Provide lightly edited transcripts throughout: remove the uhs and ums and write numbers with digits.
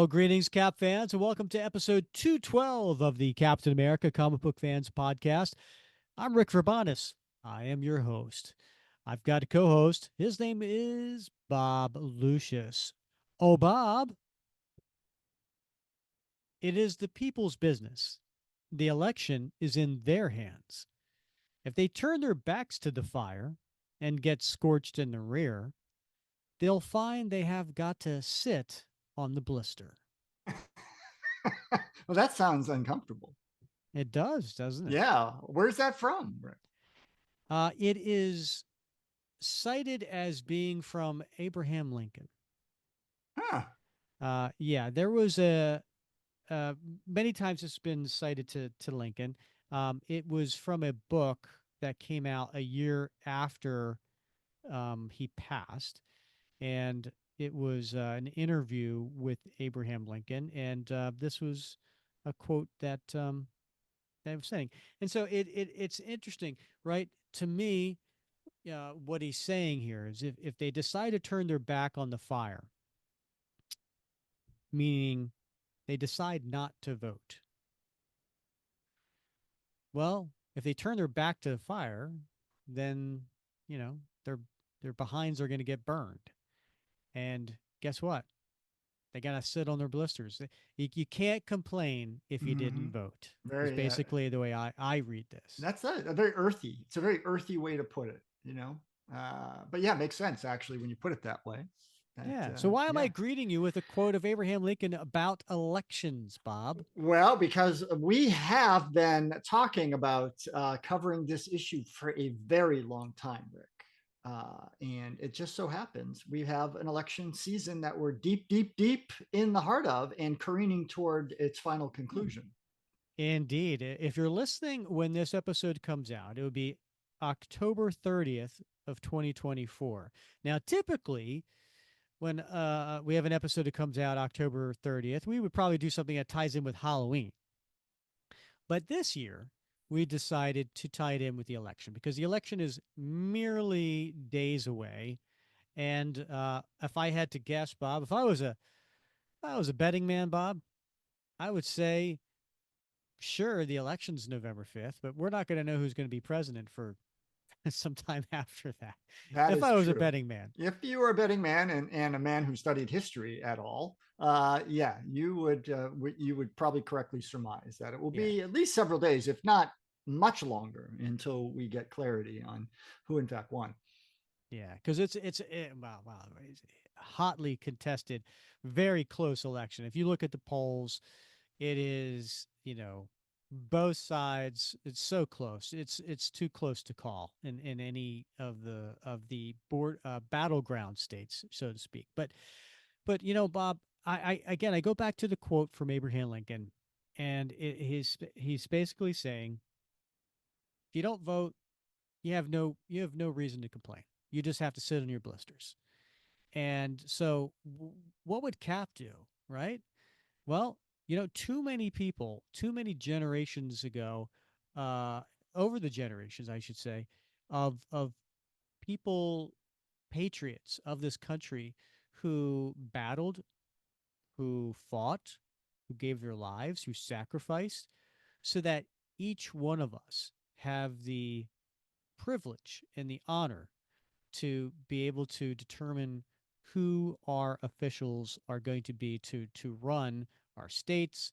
Greetings, Cap fans, and welcome to episode 212 of the Captain America Comic Book Fans Podcast. I'm Rick Verbanis. I am your host. I've got a co host. His name is Bob Lucius. Oh, Bob, it is the people's business. The election is in their hands. If they turn their backs to the fire and get scorched in the rear, they'll find they have got to sit on the blister. Well, that sounds uncomfortable. It does, doesn't it? Yeah. Where's that from, Rick? It is cited as being from Abraham Lincoln. Huh. Yeah, there was a uh, many times it's been cited to Lincoln. It was from a book that came out a year after he passed, and it was an interview with Abraham Lincoln, and this was a quote that I was saying. And so it's interesting, right? To me, what he's saying here is if they decide to turn their back on the fire, meaning they decide not to vote, well, if they turn their back to the fire, then you know their their behinds are going to get burned. And guess what? They got to sit on their blisters. You can't complain if you Mm-hmm. didn't vote. Is Very. basically the way I read this. That's a very earthy. It's a very earthy way to put it. But yeah, it makes sense actually when you put it that way. Yeah. So why am I Yeah. greeting you with a quote of Abraham Lincoln about elections, Bob? Well, because we have been talking about covering this issue for a very long time, Rick. And it just so happens we have an election season that we're deep, deep, deep in the heart of and careening toward its final conclusion. Indeed. If you're listening when this episode comes out, it would be October 30th of 2024. Now, typically, when we have an episode that comes out October 30th, we would probably do something that ties in with Halloween. But this year, we decided to tie it in with the election because the election is merely days away. And if I had to guess, Bob, if I was a betting man, Bob, I would say sure, the election's November 5th, but we're not going to know who's going to be president for some time after that. That If is I was a true. betting man. If you were a betting man and a man who studied history at all, yeah, you would probably correctly surmise that it will Yeah. be at least several days, if not much longer, until we get clarity on who in fact won. Yeah, because wow, it's a hotly contested, very close election. If you look at the polls, it is both sides. It's so close. It's too close to call in any of the board battleground states, so to speak. But Bob, I again I go back to the quote from Abraham Lincoln, and he's basically saying, if you don't vote, you have no reason to complain. You just have to sit on your blisters. And so, what would Cap do, right? Well, too many people, too many generations ago, uh, over the generations, I should say, of people, patriots of this country, who battled, who fought, who gave their lives, who sacrificed, so that each one of us have the privilege and the honor to be able to determine who our officials are going to be to run our states,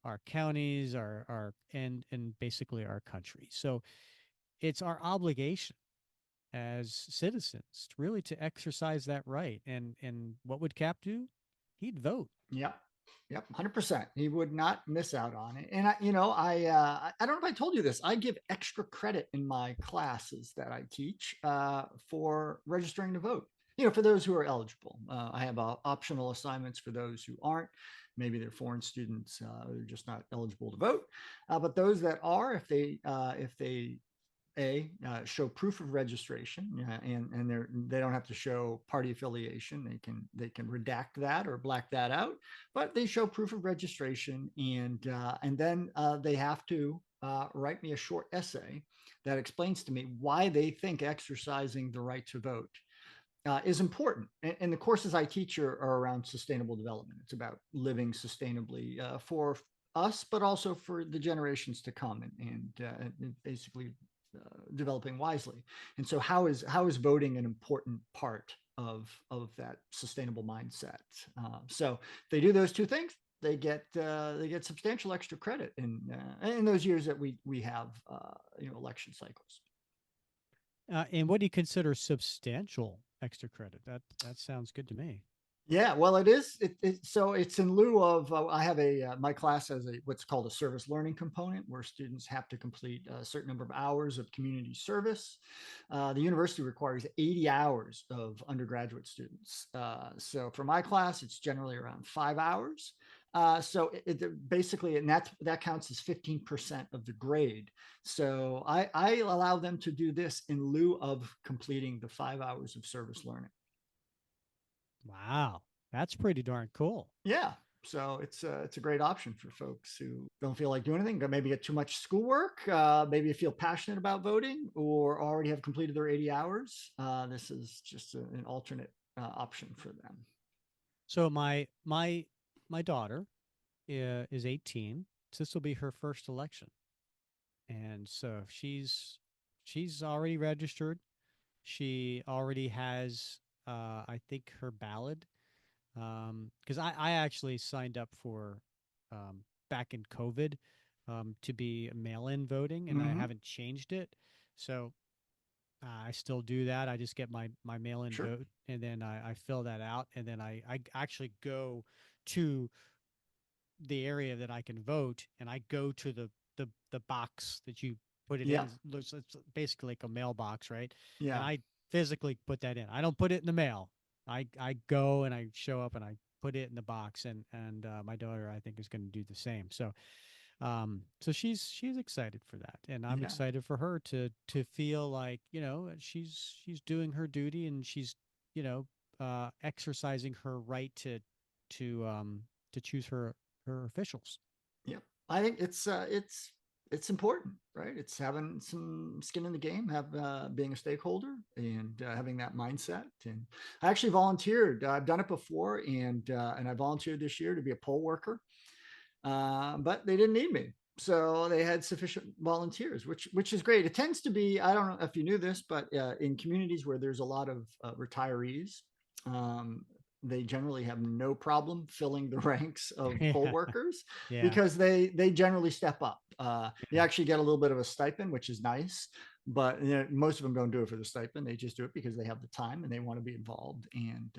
our counties, our and basically our country. So it's our obligation as citizens really to exercise that right. And what would Cap do? He'd vote. Yep. Yep, 100%. He would not miss out on it. And I don't know if I told you this. I give extra credit in my classes that I teach for registering to vote. For those who are eligible. I have optional assignments for those who aren't. Maybe they're foreign students; they're just not eligible to vote. But those that are, if they show proof of registration, and they don't have to show party affiliation. They can redact that or black that out, but they show proof of registration, and then they have to write me a short essay that explains to me why they think exercising the right to vote is important. And the courses I teach are around sustainable development. It's about living sustainably for us, but also for the generations to come, and basically developing wisely. And so, how is voting an important part of that sustainable mindset? So, if they do those two things, they get substantial extra credit in those years that we have election cycles. And what do you consider substantial extra credit? That sounds good to me. Yeah, well, it is. So it's in lieu of I have my class has a what's called a service learning component where students have to complete a certain number of hours of community service. The university requires 80 hours of undergraduate students. So for my class, it's generally around 5 hours. So basically, and that counts as 15% of the grade. So I allow them to do this in lieu of completing the 5 hours of service learning. Wow, that's pretty darn cool. Yeah. So it's a great option for folks who don't feel like doing anything, but maybe get too much schoolwork. Maybe you feel passionate about voting, or already have completed their 80 hours. This is just an alternate option for them. So my daughter is 18. So this will be her first election, and so she's already registered. She already has, I think, her ballot. Because I actually signed up for back in COVID to be mail-in voting, and I Mm-hmm. haven't changed it. So I still do that. I just get my mail-in Sure. vote, and then I fill that out, and then I actually go to the area that I can vote, and I go to the box that you put it Yeah. in. It's basically like a mailbox, right? And Yeah. I physically put that in. I don't put it in the mail. I go and I show up and I put it in the box, and my daughter I think is going to do the same. So she's excited for that, and I'm Yeah. excited for her to feel like she's doing her duty, and she's you know exercising her right to choose her officials. Yep. I think it's important, right? It's having some skin in the game, have being a stakeholder, and having that mindset. And I actually volunteered. I've done it before, and I volunteered this year to be a poll worker, but they didn't need me. So they had sufficient volunteers, which is great. It tends to be, I don't know if you knew this, but in communities where there's a lot of retirees, um, they generally have no problem filling the ranks of poll Yeah, workers yeah, because they generally step up. You yeah. actually get a little bit of a stipend, which is nice, but most of them don't do it for the stipend. They just do it because they have the time and they want to be involved, and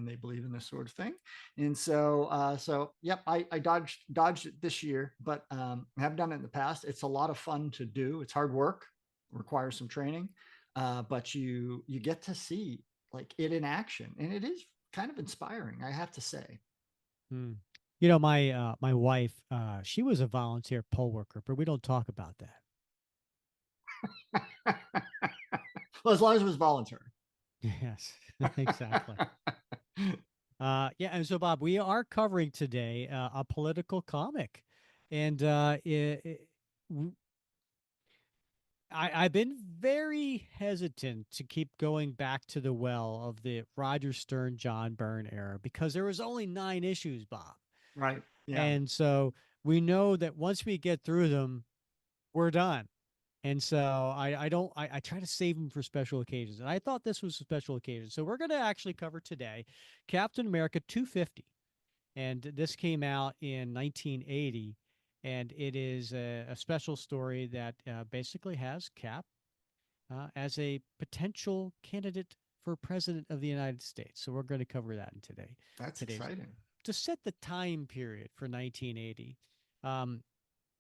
they believe in this sort of thing. And so yep, I dodged it this year, but I have done it in the past. It's a lot of fun to do. It's hard work, requires some training, but you get to see like it in action, and it is kind of inspiring, I have to say. Hmm. My wife, she was a volunteer poll worker, but we don't talk about that. Well, as long as it was voluntary. Yes, exactly. Yeah, and so Bob, we are covering today a political comic, and w- I've been very hesitant to keep going back to the well of the Roger Stern, John Byrne era because there was only 9 issues, Bob, Right. Yeah. and so we know that once we get through them, we're done. And so I try to save them for special occasions. And I thought this was a special occasion. So we're going to actually cover today Captain America 250. And this came out in 1980. And it is a special story that basically has Cap as a potential candidate for president of the United States. So we're going to cover that in That's today's exciting. to set the time period for 1980. Um,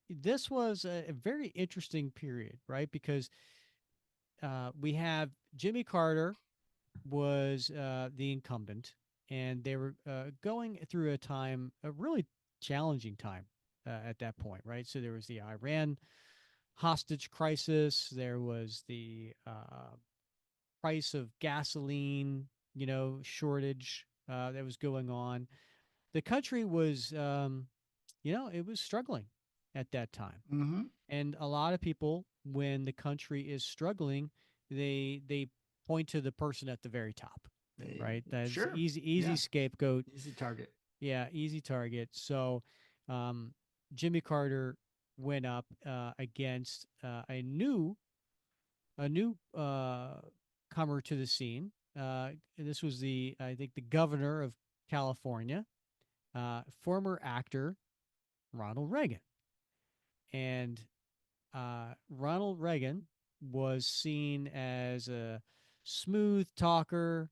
this was a very interesting period, right? Because we have Jimmy Carter was the incumbent, and they were going through a really challenging time at that point, right? So there was the Iran hostage crisis, there was the price of gasoline, shortage that was going on. The country was, it was struggling at that time. Mm-hmm. And a lot of people, when the country is struggling, they point to the person at the very top, right? That's Sure. easy Yeah. scapegoat. Easy target. Yeah, easy target. So um, Jimmy Carter went up against a new comer to the scene. This was I think the governor of California, former actor Ronald Reagan, and Ronald Reagan was seen as a smooth talker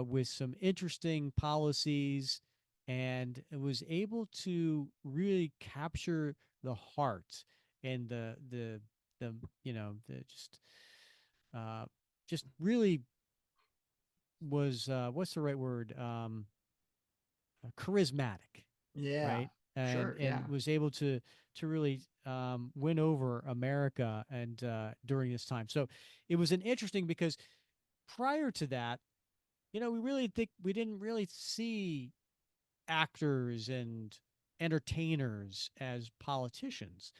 with some interesting policies, and was able to really capture the heart and the the uh, just really was what's the right word, charismatic, Yeah. right? Sure. And Yeah. was able to really win over America and during this time. So it was an interesting because prior to that, we didn't really see actors and entertainers as politicians.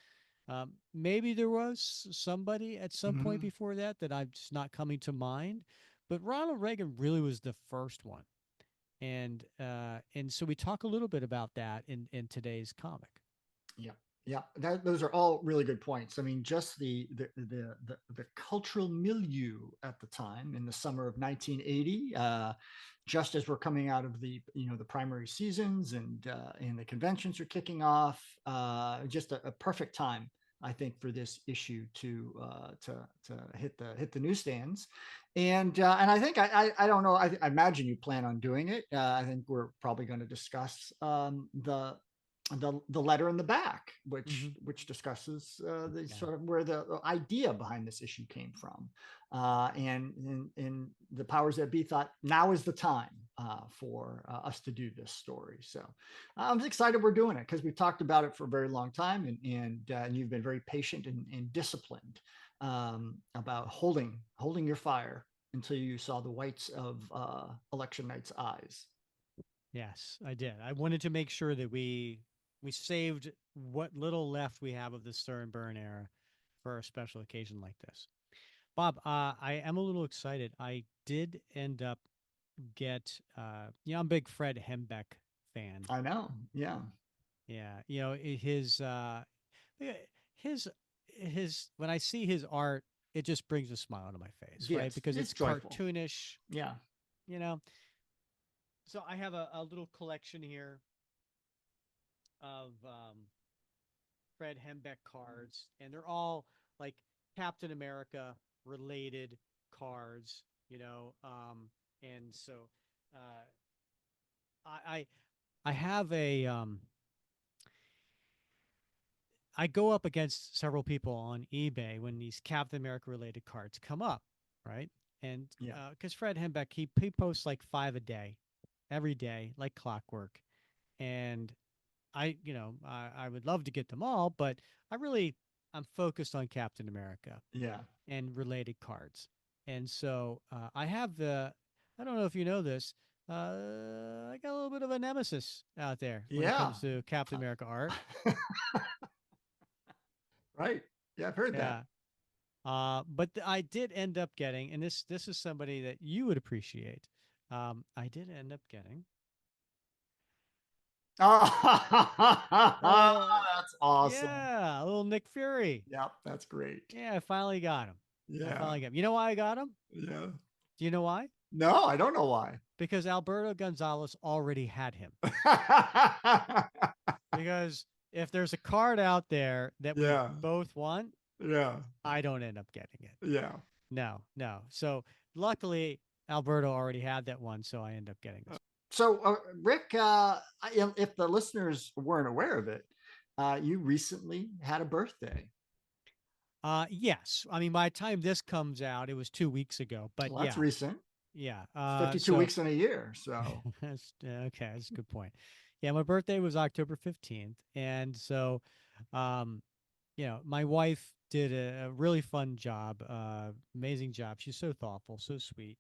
Maybe there was somebody at some point Hmm. before that I'm just not coming to mind, but Ronald Reagan really was the first one, and so we talk a little bit about that in today's comic. Yeah. Yeah, those are all really good points. I mean, just the cultural milieu at the time in the summer of 1980, just as we're coming out of the primary seasons and the conventions are kicking off, just a perfect time, I think, for this issue to hit the newsstands, and I think I don't know, I imagine you plan on doing it. I think we're probably going to discuss the letter in the back, Mm-hmm. which discusses the Yeah. sort of where the idea behind this issue came from, and the powers that be thought now is the time for us to do this story. So I'm excited we're doing it because we've talked about it for a very long time, and you've been very patient and disciplined about holding your fire until you saw the whites of election night's eyes. Yes, I did. I wanted to make sure that we saved what little left we have of the Stir and Burn era for a special occasion like this. Bob, I am a little excited. I did end up I'm a big Fred Hembeck fan. I know. Yeah. Yeah, yeah, his when I see his art, it just brings a smile to my face, right? Yes. Because It's it's joyful. cartoonish, Yeah. you know. So I have a little collection here of Fred Hembeck cards, and they're all like Captain America related cards, and so uh, I I have I go up against several people on eBay when these Captain America related cards come up, right? And Yeah. because Fred Hembeck, he posts like five a day, every day, like clockwork, and I would love to get them all, but I'm focused on Captain America Yeah. and related cards. And so I have I don't know if you know this, I got a little bit of a nemesis out there when it Yeah. comes to Captain America art. Right. Yeah, I've heard that. Yeah. But I did end up getting, and this is somebody that you would appreciate. I did end up getting. Oh, Uh, that's awesome. yeah, a little Nick Fury. Yep, that's great. Yeah, I finally got him. I Yeah. finally got him. You know why I got him? Yeah. Do you know why? No, I don't know why. Because Alberto Gonzalez already had him. Because if there's a card out there that we Yeah. both want, Yeah. I don't end up getting it. Yeah. No, no. So luckily, Alberto already had that one, so I end up getting this. So, Rick, if the listeners weren't aware of it, you recently had a birthday. Yes. I mean, by the time this comes out, it was 2 weeks ago. But Well, that's yeah, recent. yeah. 52 So weeks in a year. So, that's okay. That's a good point. Yeah, my birthday was October 15th, and so, um, my wife did a really fun job, amazing job. She's so thoughtful, so sweet.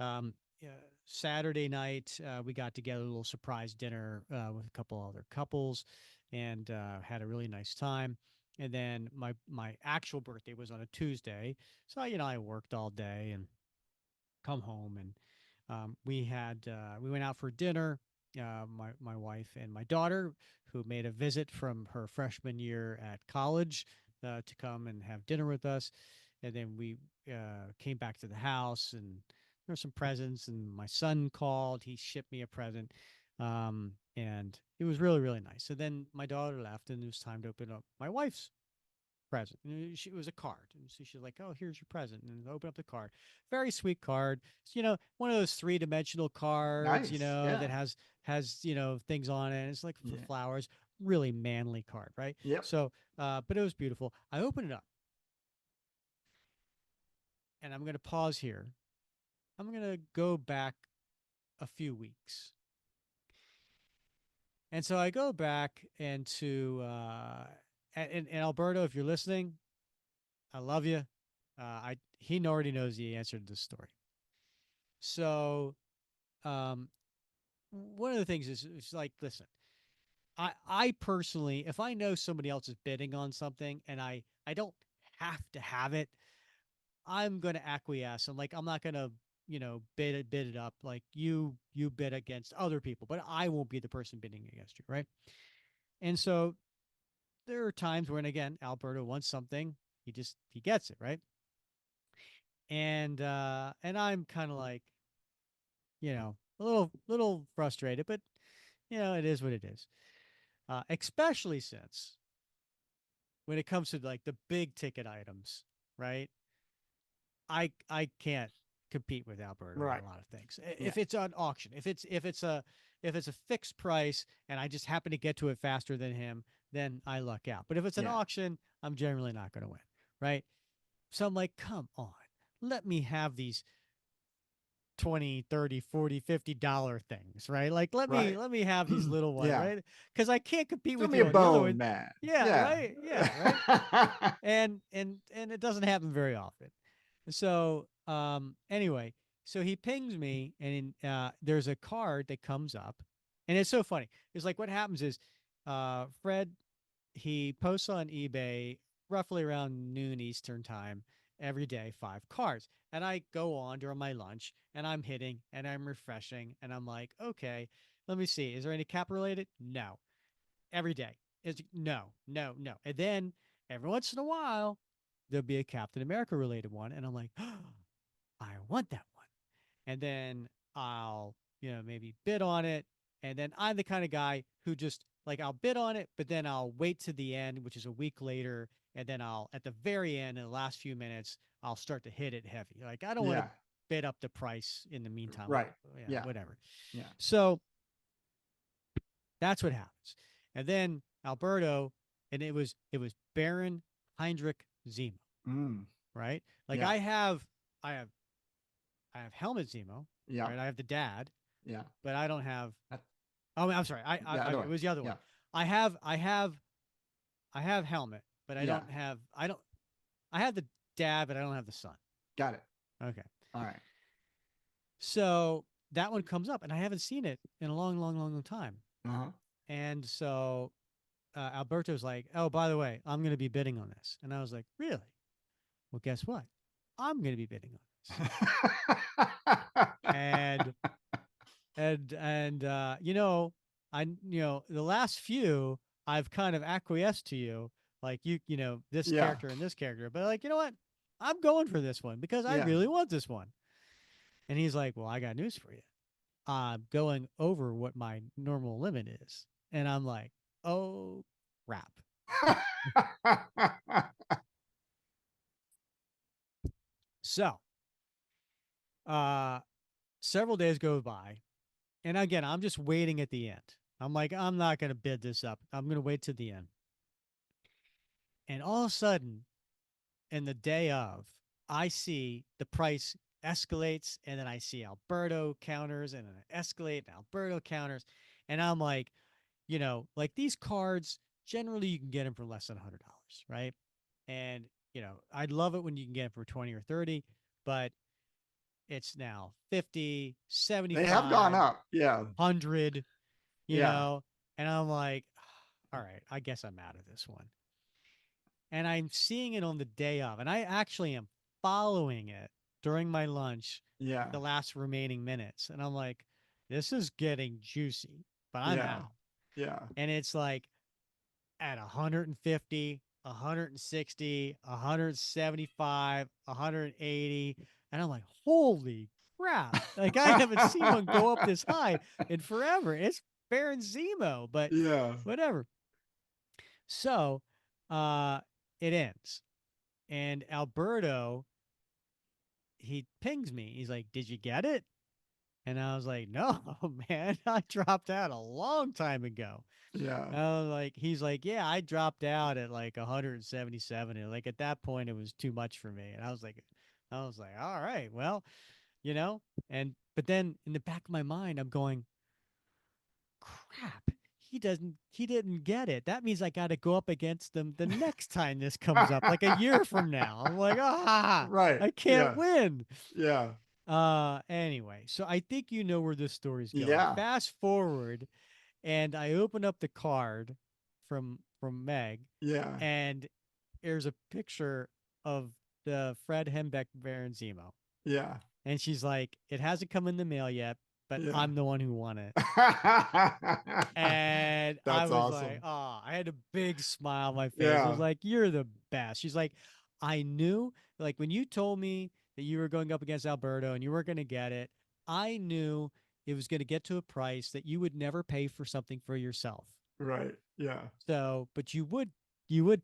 Um, uh, Saturday night, we got together a little surprise dinner with a couple other couples, and had a really nice time. And then my actual birthday was on a Tuesday, so I worked all day and come home, and we went out for dinner. My wife and my daughter, who made a visit from her freshman year at college, to come and have dinner with us, and then we came back to the house, and there were some presents, and my son called. He shipped me a present, and it was really really nice. So then my daughter left, and it was time to open up my wife's present. And it was a card. And so she's like, "Oh, here's your present." And open up the card. Very sweet card. So, one of those three-dimensional cards, Nice. that Yeah. has things on it. It's like Yeah. flowers. Really manly card, right? Yep. So, but it was beautiful. I opened it up, and I'm gonna pause here. I'm gonna go back a few weeks. And so I go back into and Alberto, if you're listening, I love you. I He already knows the answer to this story. So, um, one of the things is it's like, listen, I personally, if I know somebody else is bidding on something and I don't have to have it, I'm gonna acquiesce. And like, I'm not gonna bid it up like you bid against other people, but I won't be the person bidding against you, right? And so there are times when, again, Alberto wants something, he gets it, right? And I'm kind of like, a little frustrated, but it is what it is. Especially since when it comes to like the big ticket items, right? I can't compete with Alberto on Right. a lot of things. Yeah. If it's on auction, if it's a fixed price and I just happen to get to it faster than him, then I luck out. But if it's an Yeah. auction, I'm generally not going to win, right? So I'm like, come on, let me have these 20, 30, 40, $50 things, right? Like let me Right. let me have these little ones, Yeah. right? Because I can't compete Throw with me you a on the other bone, one. man. Yeah, Yeah. right. Yeah, right. And it doesn't happen very often. So anyway, so he pings me, and there's a card that comes up, and it's so funny. It's like what happens is Fred, he posts on eBay roughly around noon Eastern time every day, 5 cards. And I go on during my lunch, and I'm hitting and I'm refreshing, and I'm like, okay, let me see. Is there any cap related? No. Every day. Is no, no, no. And then every once in a while, there'll be a Captain America related one. And I'm like, oh, I want that one. And then I'll, maybe bid on it. And then I'm the kind of guy who just like I'll bid on it, but then I'll wait to the end, which is a week later, and then I'll at the very end in the last few minutes, I'll start to hit it heavy. Like I don't want to Yeah. bid up the price in the meantime. Right. Yeah, Yeah. whatever. Yeah. So that's what happens. And then Alberto, and it was Baron Heinrich Zemo, Mm. right? Like Yeah. I have Helmet Zemo, Yeah. right? I have the dad, Yeah. but I don't have. That, Oh, I'm sorry. the other It one. was the other one. Yeah. I have Helmet, but I Yeah. don't have. I don't. I have the dad, but I don't have the son. Got it. Okay. All right. So that one comes up, and I haven't seen it in a long, long, long, long time. Uh-huh. And so Alberto's like, "Oh, by the way, I'm going to be bidding on this," and I was like, "Really? Well, guess what? I'm going to be bidding on this." And the last few I've kind of acquiesced to you, like this Yeah. character and this character, but like what? I'm going for this one because I Yeah. really want this one. And he's like, "Well, I got news for you. I'm going over what my normal limit is." And I'm like, "Oh, crap." So, uh, several days go by, and again, I'm just waiting at the end. I'm like, I'm not going to bid this up. I'm going to wait to the end. And all of a sudden, in the day of, I see the price escalates, and then I see Alberto counters, and then it escalate, and Alberto counters, and I'm like these cards generally you can get them for less than $100, right? And I'd love it when you can get them for 20 or 30, but it's now 50, They have gone 75, up. Yeah. 100, Yeah. and I'm like, all right, I guess I'm out of this one. And I'm seeing it on the day of, and I actually am following it during my lunch, Yeah. the last remaining minutes. And I'm like, this is getting juicy, but I'm Yeah. out. Yeah. And it's like at 150, 160, 175, 180. And I'm like, holy crap. Like, I haven't seen one go up this high in forever. It's Baron Zemo, but Yeah. whatever. So uh, it ends. And Alberto, he pings me. He's like, did you get it? And I was like, no, man, I dropped out a long time ago. Yeah. I was like, he's like, yeah, I dropped out at like 177. And like at that point, it was too much for me. And I was like, all right, well, you know, but then in the back of my mind, I'm going, crap. He didn't get it. That means I got to go up against them the next time this comes up, like a year from now. I'm like, Right. I can't Yeah. win. Yeah. Anyway, so I think you know where this story's going. Yeah. Fast forward, and I open up the card from Meg, Yeah. and there's a picture of the Fred Hembeck Baron Zemo. Yeah. And she's like, it hasn't come in the mail yet, but Yeah. I'm the one who won it. And I That's was like, awesome. oh, I had a big smile on my face. I was Yeah. like, you're the best. She's like, I knew, like, when you told me that you were going up against Alberto and you weren't going to get it, I knew it was going to get to a price that you would never pay for something for yourself. Right. Yeah. So, but you would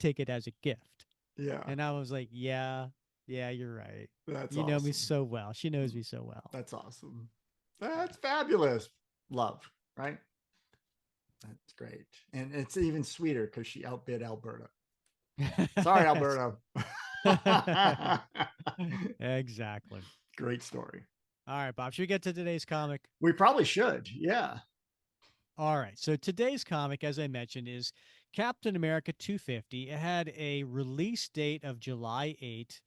take it as a gift. Yeah. And I was like, yeah, yeah, you're right. That's You know me awesome. so well. She knows me so well. That's awesome. That's fabulous. Love, right? That's great. And it's even sweeter because she outbid Alberta. Sorry, Alberta. Exactly. Great story. All right, Bob. Should we get to today's comic? We probably should. Yeah. All right. So today's comic, as I mentioned, is Captain America 250. It had a release date of July 8,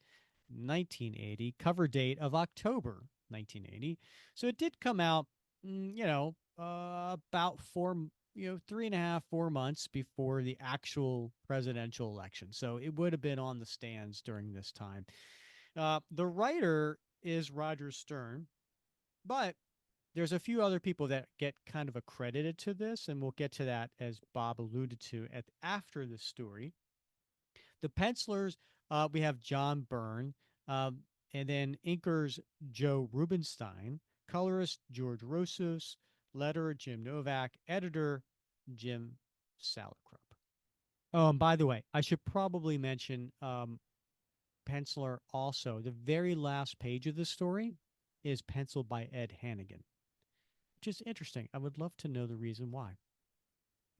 1980, cover date of October 1980. So it did come out, about 3.5, 4 months before the actual presidential election. So it would have been on the stands during this time. The writer is Roger Stern, but there's a few other people that get kind of accredited to this, and we'll get to that as Bob alluded to after the story. The pencilers, we have John Byrne, and then inkers Joe Rubenstein, colorist George Rossos, letterer Jim Novak, editor Jim Salicrup. Oh, and by the way, I should probably mention penciler also. The very last page of the story is penciled by Ed Hannigan, which is interesting. I would love to know the reason why.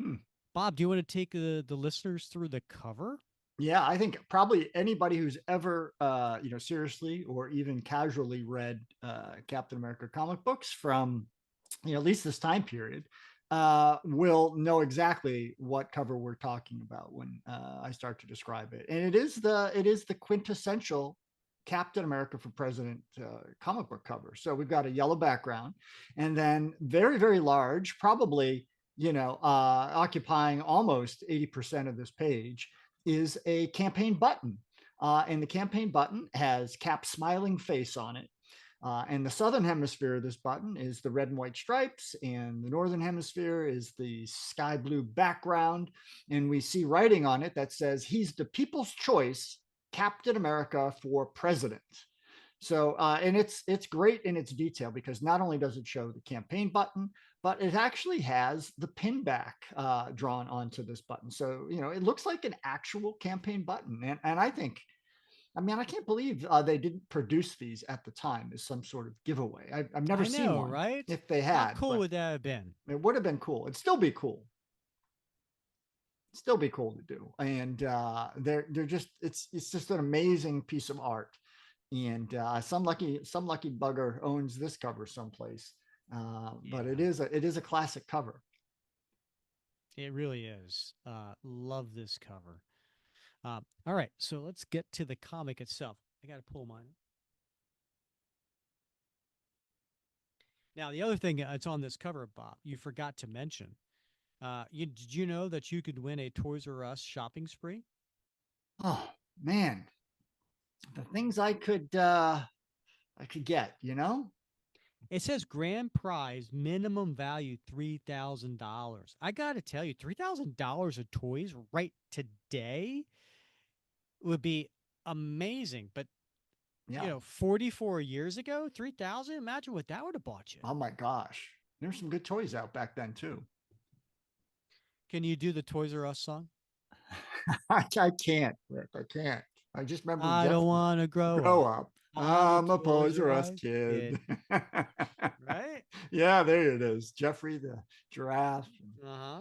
Hmm. Bob, do you want to take the listeners through the cover? Yeah, I think probably anybody who's ever, seriously or even casually read Captain America comic books from, at least this time period, will know exactly what cover we're talking about when I start to describe it. And it is the quintessential Captain America for President comic book cover. So we've got a yellow background, and then very very large, probably occupying almost 80% of this page is a campaign button. And the campaign button has Cap's smiling face on it. And the southern hemisphere of this button is the red and white stripes, and the northern hemisphere is the sky blue background. And we see writing on it that says, he's the people's choice, Captain America for president. So, and it's great in its detail, because not only does it show the campaign button, but it actually has the pin back drawn onto this button. So, it looks like an actual campaign button. And I can't believe they didn't produce these at the time as some sort of giveaway. I've never I seen know, one right? if they How had, cool but would that have been? it would have been cool. It'd still be cool. Still be cool to do. And they're just it's just an amazing piece of art. And some lucky bugger owns this cover someplace. But it Yeah, is a classic cover. it really is. Love this cover. All right, so let's get to the comic itself. I got to pull mine. Now, the other thing that's on this cover, Bob, you forgot to mention. Did you know that you could win a Toys R Us shopping spree? Oh man, the things I could I could get, you know? It says grand prize minimum value $3,000. I got to tell you, $3,000 of toys right today would be amazing. But Yeah. 44 years ago, 3,000. Imagine what that would have bought you. Oh my gosh. There's some good toys out back then too. Can you do the Toys R Us song? I can't, Rick. I can't. I just remember I don't Jeffrey. want to grow Grow up. up. I'm a I'm a Toys Toys R R Us Us kid. kid. Right? Yeah, there it is. Jeffrey the giraffe. Uh huh.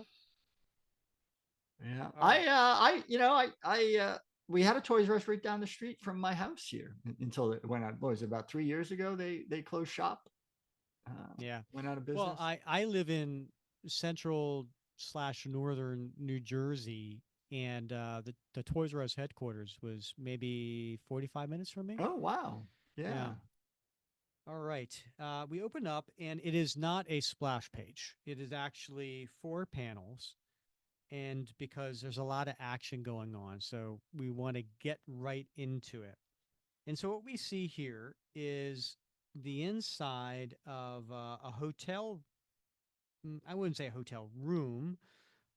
Yeah. All right. We had a Toys R Us right down the street from my house here until when what was it, about 3 years ago, they closed shop, Yeah. went out of Well, business. I live in central slash northern New Jersey, and the Toys R Us headquarters was maybe 45 minutes from me. Oh, wow. Yeah. Yeah. All right. We open up, and it is not a splash page. It is actually four panels, and because there's a lot of action going on, so we want to get right into it. And so what we see here is the inside of a hotel. I wouldn't say a hotel room,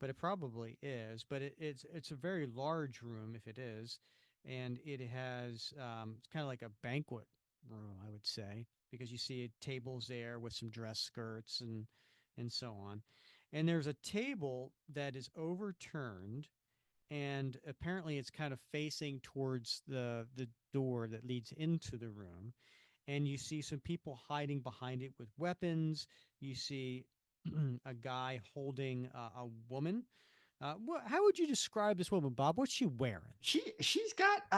but it probably is. But it's a very large room if it is, and it has it's kind of like a banquet room, I would say, because you see tables there with some dress skirts and so on. And there's a table that is overturned, and apparently it's kind of facing towards the door that leads into the room, and you see some people hiding behind it with weapons. You see a guy holding a woman. How would you describe this woman, Bob? What's she wearing? She's got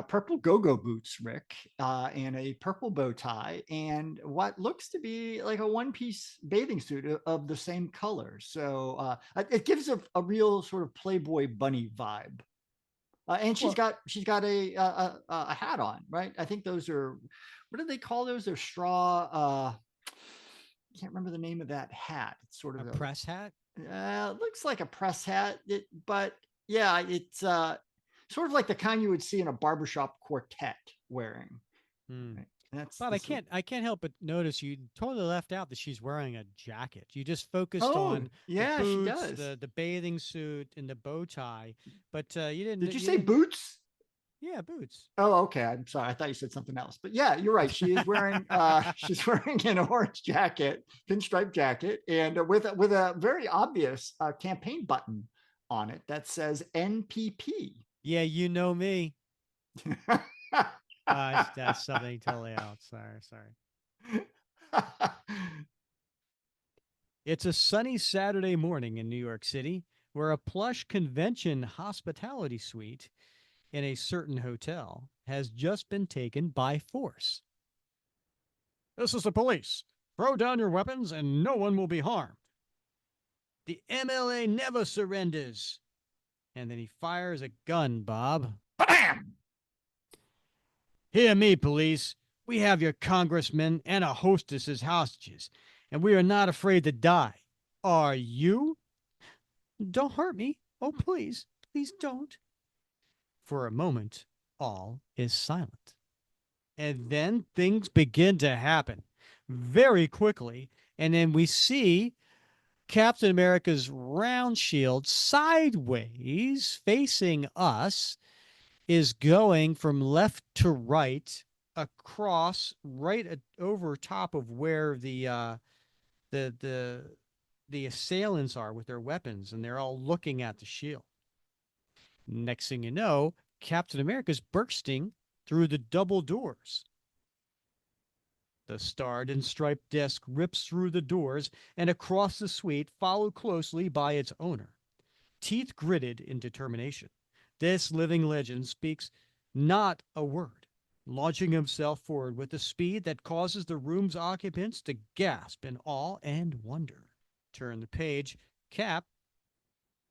purple go-go boots, Rick, and a purple bow tie, and what looks to be like a one-piece bathing suit of the same color. So it gives a real sort of Playboy bunny vibe. And she's Well, got she's got a hat on, right? I think those are, what do they call those? They're straw. I can't remember the name of that hat. It's sort a of press hat. looks like a press hat, but yeah, it's sort of like the kind you would see in a barbershop quartet wearing. Hmm. Right? And that's Bob, this. I can't help but notice you totally left out that she's wearing a jacket. You just focused Oh on the yeah, she boots, does. the bathing suit, and the bow tie, but Did you you say didn't. boots? Yeah, boots. Oh, okay. I'm sorry. I thought you said something else. But yeah, you're right. She is wearing she's wearing an orange jacket, pinstripe jacket, and with a very obvious campaign button on it that says NPP. Yeah, you know me. That's something totally else. Sorry. It's a sunny Saturday morning in New York City where a plush convention hospitality suite in a certain hotel has just been taken by force. This is the police. Throw down your weapons and no one will be harmed. The MLA never surrenders. And then he fires a gun, Bob. Bam! Hear me, police. We have your congressman and a hostess as hostages, and we are not afraid to die. Are you? Don't hurt me. Oh, please, please don't. For a moment, all is silent. And then things begin to happen very quickly. And then we see Captain America's round shield sideways facing us is going from left to right across over top of where the the the assailants are with their weapons, and they're all looking at the shield. Next thing you know, Captain America's bursting through the double doors. The starred and striped desk rips through the doors and across the suite, followed closely by its owner. Teeth gritted in determination, this living legend speaks not a word, launching himself forward with a speed that causes the room's occupants to gasp in awe and wonder. Turn the page. Cap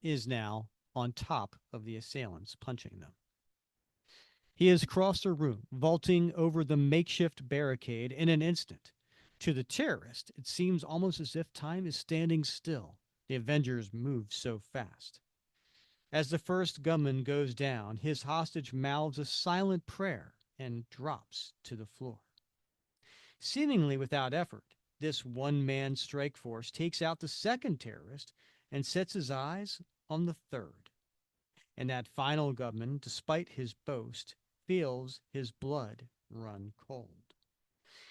is now on top of the assailants, punching them. He has crossed the room, vaulting over the makeshift barricade in an instant. To the terrorist, it seems almost as if time is standing still. The Avengers move so fast. As the first gunman goes down, his hostage mouths a silent prayer and drops to the floor. Seemingly without effort, this one man strike force takes out the second terrorist and sets his eyes on the third. And that final gunman, despite his boast, feels his blood run cold.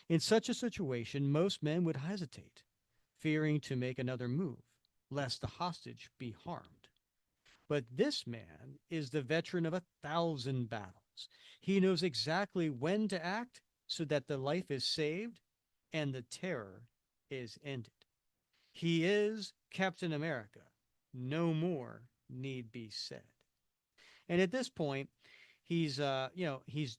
In such a situation, most men would hesitate, fearing to make another move, lest the hostage be harmed. But this man is the veteran of 1,000 battles. He knows exactly when to act so that the life is saved and the terror is ended. He is Captain America. No more need be said. And at this point, he's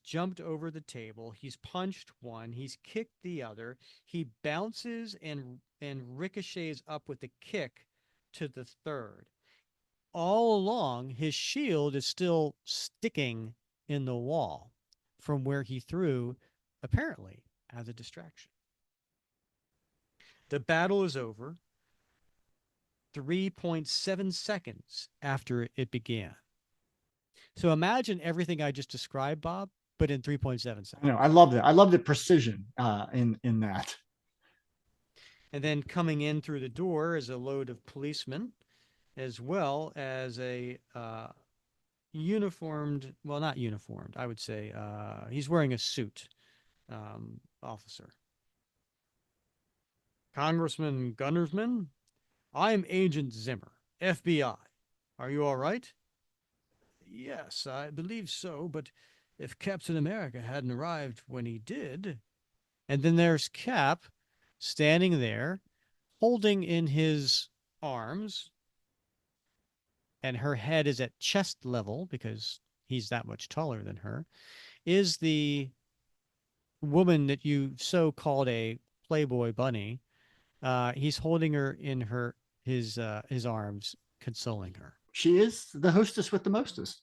jumped over the table, he's punched one, he's kicked the other, he bounces and ricochets up with a kick to the third. All along, his shield is still sticking in the wall from where he threw, apparently, as a distraction. The battle is over 3.7 seconds after it began. So imagine everything I just described, Bob, but in 3.7 I know. seconds. I love that. I love the precision in that. And then coming in through the door is a load of policemen, as well as a uniformed, well, not uniformed, I would say he's wearing a suit officer. Congressman Gunnersman, I'm Agent Zimmer, FBI. Are you all right? Yes, I believe so, but if Captain America hadn't arrived when he did. And then there's Cap standing there, holding in his arms, and her head is at chest level because he's that much taller than her, is the woman that you so called a Playboy bunny. He's holding her in his arms, consoling her. She is the hostess with the mostest.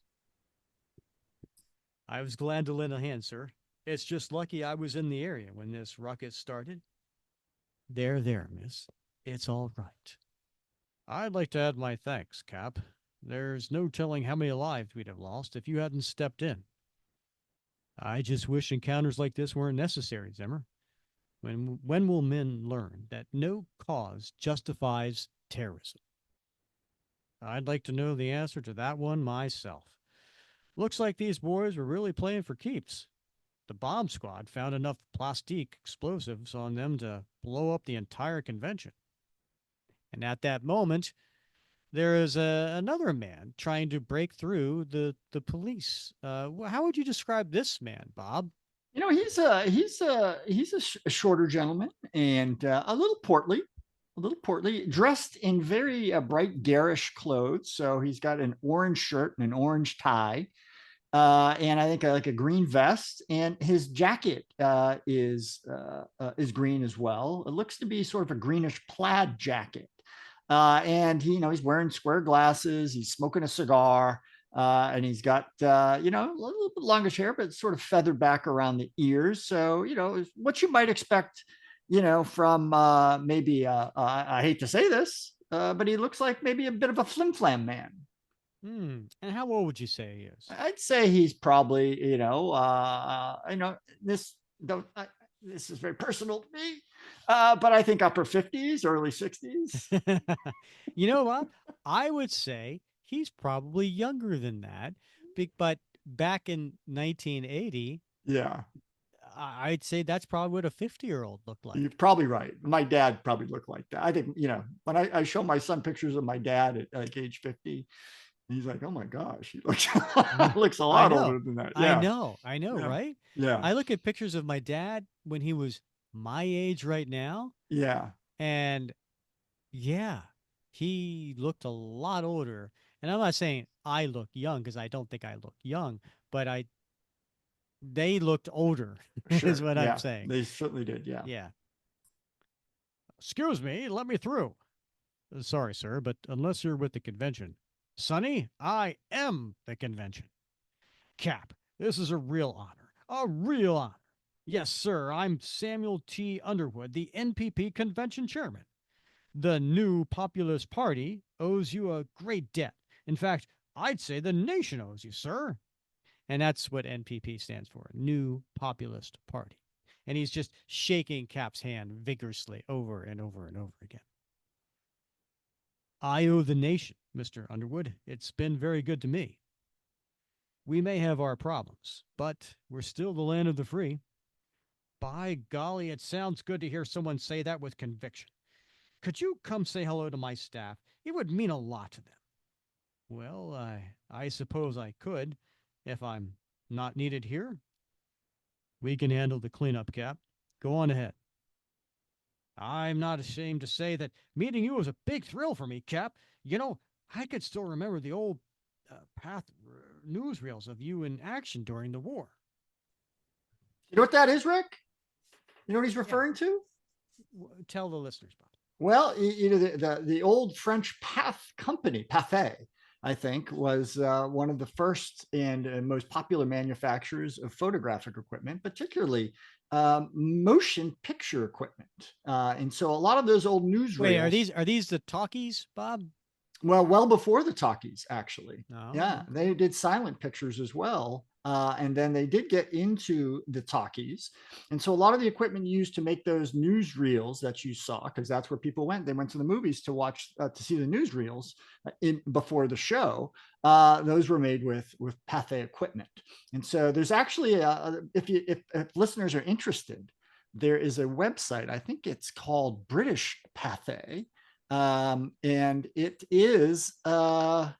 I was glad to lend a hand, sir. It's just lucky I was in the area when this ruckus started. There, miss. It's all right. I'd like to add my thanks, Cap. There's no telling how many lives we'd have lost if you hadn't stepped in. I just wish encounters like this weren't necessary, Zimmer. When will men learn that no cause justifies terrorism? I'd like to know the answer to that one myself. Looks like these boys were really playing for keeps. The bomb squad found enough plastique explosives on them to blow up the entire convention. And at that moment, there is another man trying to break through the police. How would you describe this man, Bob? You know, he's a shorter gentleman and a little portly, dressed in very bright garish clothes. So he's got an orange shirt and an orange tie, and I think like a green vest, and his jacket is green as well. It looks to be sort of a greenish plaid jacket, and he's wearing square glasses. He's smoking a cigar, and he's got a little bit longish hair, but it's sort of feathered back around the ears. So what you might expect, from maybe I hate to say this, but he looks like maybe a bit of a flim flam man. And how old would you say he is? I'd say he's probably, this don't. This is very personal to me, but I think upper 50s, early 60s. Bob, I would say he's probably younger than that. But back in 1980, Yeah, I'd say that's probably what a 50-year-old looked you're like. probably right. My dad probably looked like that. I think, when I show my son pictures of my dad at like age 50, he's like, oh my gosh, he looks, looks a I lot know. older than that. I Yeah. know. I know, Yeah. right? Yeah. I look at pictures of my dad when he was my age right now, Yeah. and yeah, he looked a lot older. And I'm not saying I look young because I don't think I look young, but they looked older is Sure. what I'm Yeah. saying. They certainly did. Yeah. Yeah. Excuse me, let me through. Sorry, sir, but unless you're with the convention. Sonny, I am the convention. Cap, this is a real honor. A real honor. Yes, sir, I'm Samuel T. Underwood, the NPP convention chairman. The new Populist Party owes you a great debt. In fact, I'd say the nation owes you, sir. And that's what NPP stands for, New Populist Party. and he's just shaking Cap's hand vigorously over and over and over again. I owe the nation, Mr. Underwood. It's been very good to me. We may have our problems, but we're still the land of the free. By golly, it sounds good to hear someone say that with conviction. Could you come say hello to my staff? It would mean a lot to them. Well, I suppose I could, if I'm not needed here. We can handle the cleanup, Cap. Go on ahead. I'm not ashamed to say that meeting you was a big thrill for me, Cap. You know, I could still remember the old path newsreels of you in action during the war. You know what that is, Rick? You know what he's Yeah, referring to? tell the listeners, Bob. Well, the old French Path company, Pathé, I think, was one of the first and most popular manufacturers of photographic equipment, particularly motion picture equipment. And so a lot of those old Wait, newsreels, are these the talkies, Bob? well before the talkies, actually. Yeah, Oh, okay. they did silent pictures as well. And then they did get into the talkies. And so a lot of the equipment used to make those newsreels that you saw, because that's where people went. They went to the movies to watch, to see the newsreels before the show. Those were made with Pathé equipment. And so there's actually, if listeners are interested, there is a website, I think it's called British Pathé, and it is yeah,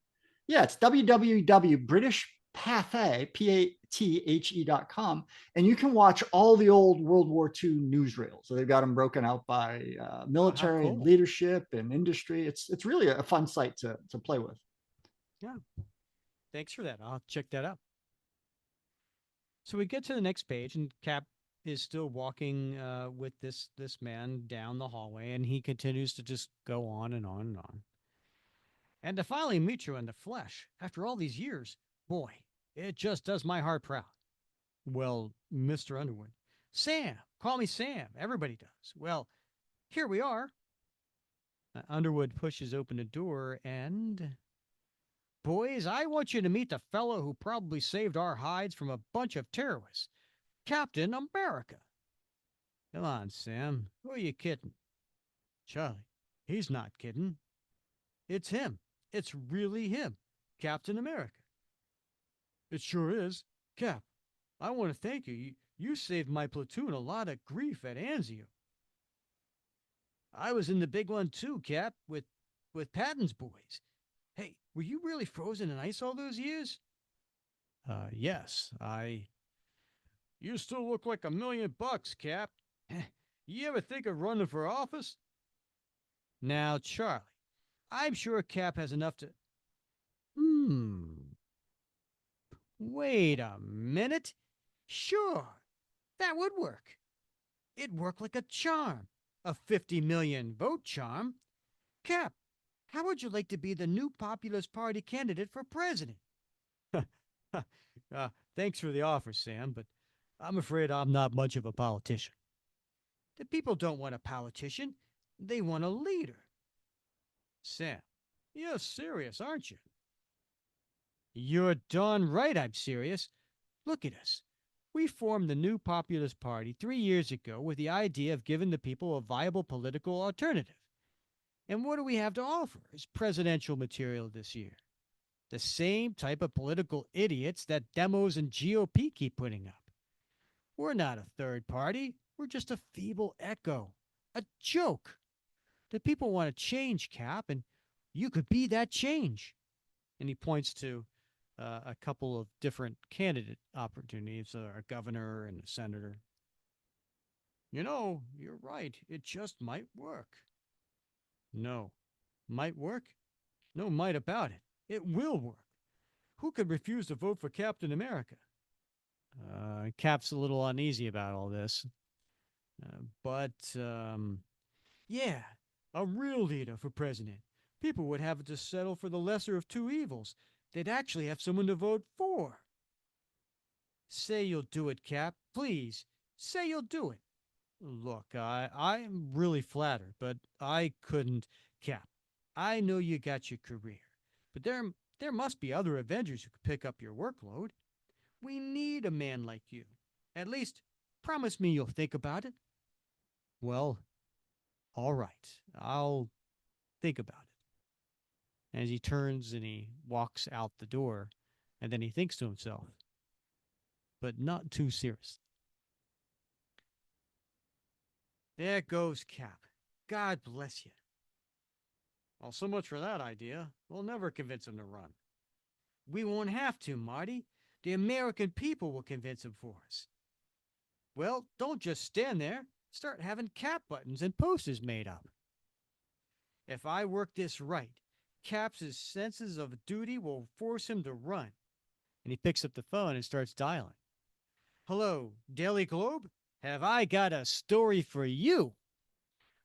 it's www.britishpathe.com, and you can watch all the old World War II newsreels. So they've got them broken out by Oh, how military and cool. leadership and industry. It's really a fun site to play with. Yeah, thanks for that. I'll check that out. So we get to the next page, and Cap is still walking with this man down the hallway, and he continues to just go on and on and on. And to finally meet you in the flesh after all these years, boy, it just does my heart proud. Well, Mr. Underwood, Sam, call me Sam. Everybody does. Well, here we are. Underwood pushes open the door, and boys, I want you to meet the fellow who probably saved our hides from a bunch of terrorists, Captain America. Come on, Sam. Who are you kidding? Charlie, he's not kidding. It's him. It's really him, Captain America. It sure is. Cap, I want to thank you. You saved my platoon a lot of grief at Anzio. I was in the big one too, Cap, with Patton's boys. Hey, were you really frozen in ice all those years? Yes, I. You still look like $1,000,000, Cap. You ever think of running for office? Now, Charlie, I'm sure Cap has enough to. Hmm. Wait a minute. Sure, that would work. It'd work like a charm. A 50 million vote charm. Cap, how would you like to be the new Populist Party candidate for president? Thanks for the offer, Sam, but I'm afraid I'm not much of a politician. The people don't want a politician, they want a leader. Sam, you're serious, aren't you? You're darn right I'm serious. Look at us. We formed the new Populist Party 3 years ago with the idea of giving the people a viable political alternative. And what do we have to offer as presidential material this year? The same type of political idiots that demos and GOP keep putting up. We're not a third party. We're just a feeble echo, a joke. The people want to change, Cap, and you could be that change. And he points to a couple of different candidate opportunities, a governor and a senator. You know, you're right. It just might work. No. Might work? No might about it. It will work. Who could refuse to vote for Captain America? Cap's a little uneasy about all this. But yeah, a real leader for president. People would have to settle for the lesser of two evils. They'd actually have someone to vote for. Say you'll do it, Cap. Please, say you'll do it. Look, I'm really flattered, but I couldn't. Cap, I know you got your career, but there must be other Avengers who could pick up your workload. We need a man like you. At least Promise me you'll think about it. Well, all right. I'll think about it. As he turns and he walks out the door, and then he thinks to himself, but not too serious. There goes Cap. God bless you. Well, so much for that idea. We'll never convince him to run. We won't have to, Marty. The American people will convince him for us. Well, don't just stand there. Start having cap buttons and posters made up. If I work this right, Cap's senses of duty will force him to run. And he picks up the phone and starts dialing. Hello, Daily Globe? Have I got a story for you?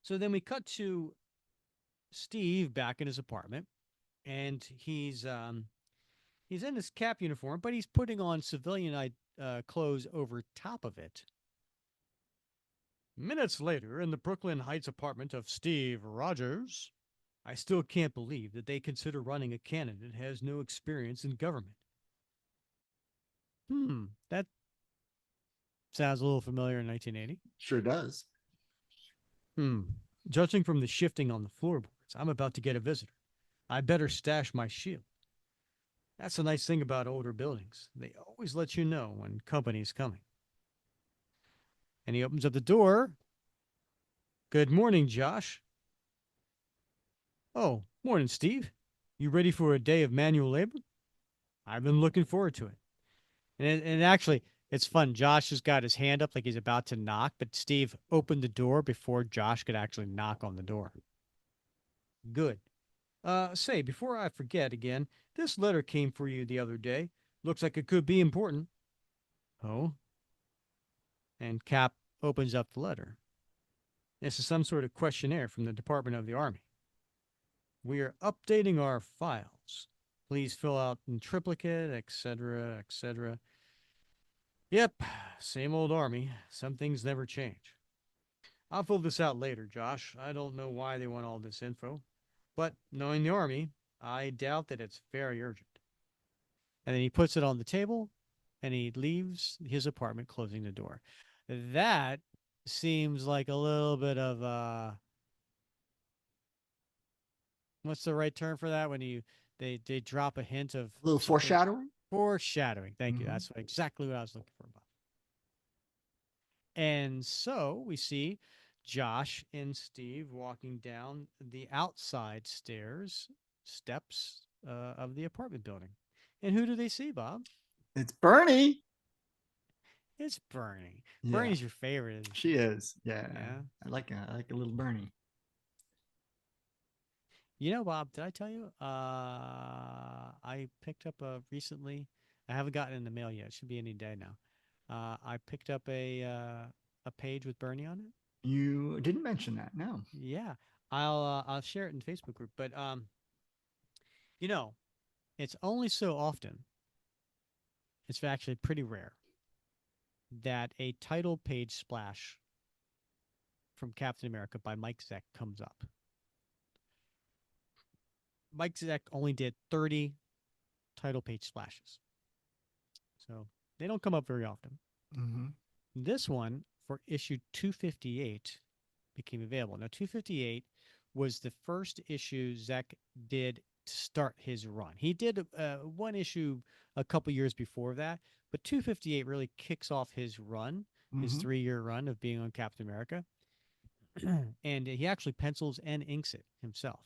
So then we cut to Steve back in his apartment, and he's in his cap uniform, but he's putting on civilian clothes over top of it. Minutes later, in the Brooklyn Heights apartment of Steve Rogers, I still can't believe that they consider running a candidate who has no experience in government. That sounds a little familiar in 1980. Sure does. Judging from the shifting on the floorboards, I'm about to get a visitor. I better stash my shield. That's the nice thing about older buildings. They always let you know when company's coming. And he opens up the door. Good morning, Josh. Oh, morning, Steve. You ready for a day of manual labor? I've been looking forward to it. And actually, it's fun. Josh has got his hand up like he's about to knock, but Steve opened the door before Josh could actually knock on the door. Good. Say, before I forget again, this letter came for you the other day. Looks like it could be important. Oh? And Cap opens up the letter. This is some sort of questionnaire from the Department of the Army. We are updating our files. Please fill out in triplicate, etc., etc. Yep, same old Army. Some things never change. I'll fill this out later, Josh. I don't know why they want all this info. But knowing the Army, I doubt that it's very urgent. And then he puts it on the table and he leaves his apartment, closing the door. That seems like a little bit of what's the right term for that when they drop a hint of A little something. foreshadowing. Foreshadowing. Thank you. Mm-hmm. That's exactly what I was looking for. And so we see Josh and Steve walking down the outside steps of the apartment building. And who do they see, Bob? It's Bernie. It's Bernie. Yeah, Bernie's your favorite. she is. Yeah, Yeah. I like a little Bernie. You know, Bob, did I tell you? I picked up recently. I haven't gotten in the mail yet. It should be any day now. I picked up a page with Bernie on it. You didn't mention that. No. Yeah, I'll share it in the Facebook group. But you know, it's only so often. It's actually pretty rare that a title page splash from Captain America by Mike Zeck comes up. Mike Zeck only did 30 title page splashes. So they don't come up very often. Mm-hmm. This one for issue 258 became available. Now, 258 was the first issue Zeck did to start his run. He did one issue a couple years before that, but 258 really kicks off his run, his Mm-hmm. 3-year run of being on Captain America. And he actually pencils and inks it himself.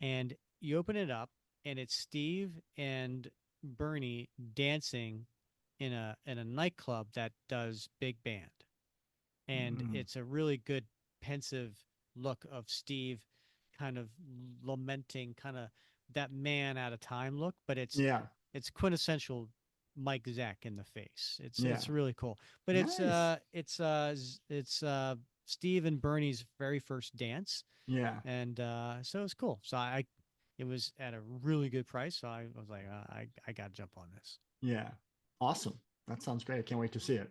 And you open it up, and it's Steve and Bernie dancing in a nightclub that does big band, and Mm-hmm. it's a really good pensive look of Steve, kind of lamenting, kind of that man out of time look, but Yeah. it's quintessential Mike Zack in the face. Yeah. It's really cool, but Nice. it's Steve and Bernie's very first dance, Yeah. and so it's cool. So I it was at a really good price, so I was like, I got to jump on this. Yeah. Awesome. That sounds great. I can't wait to see it.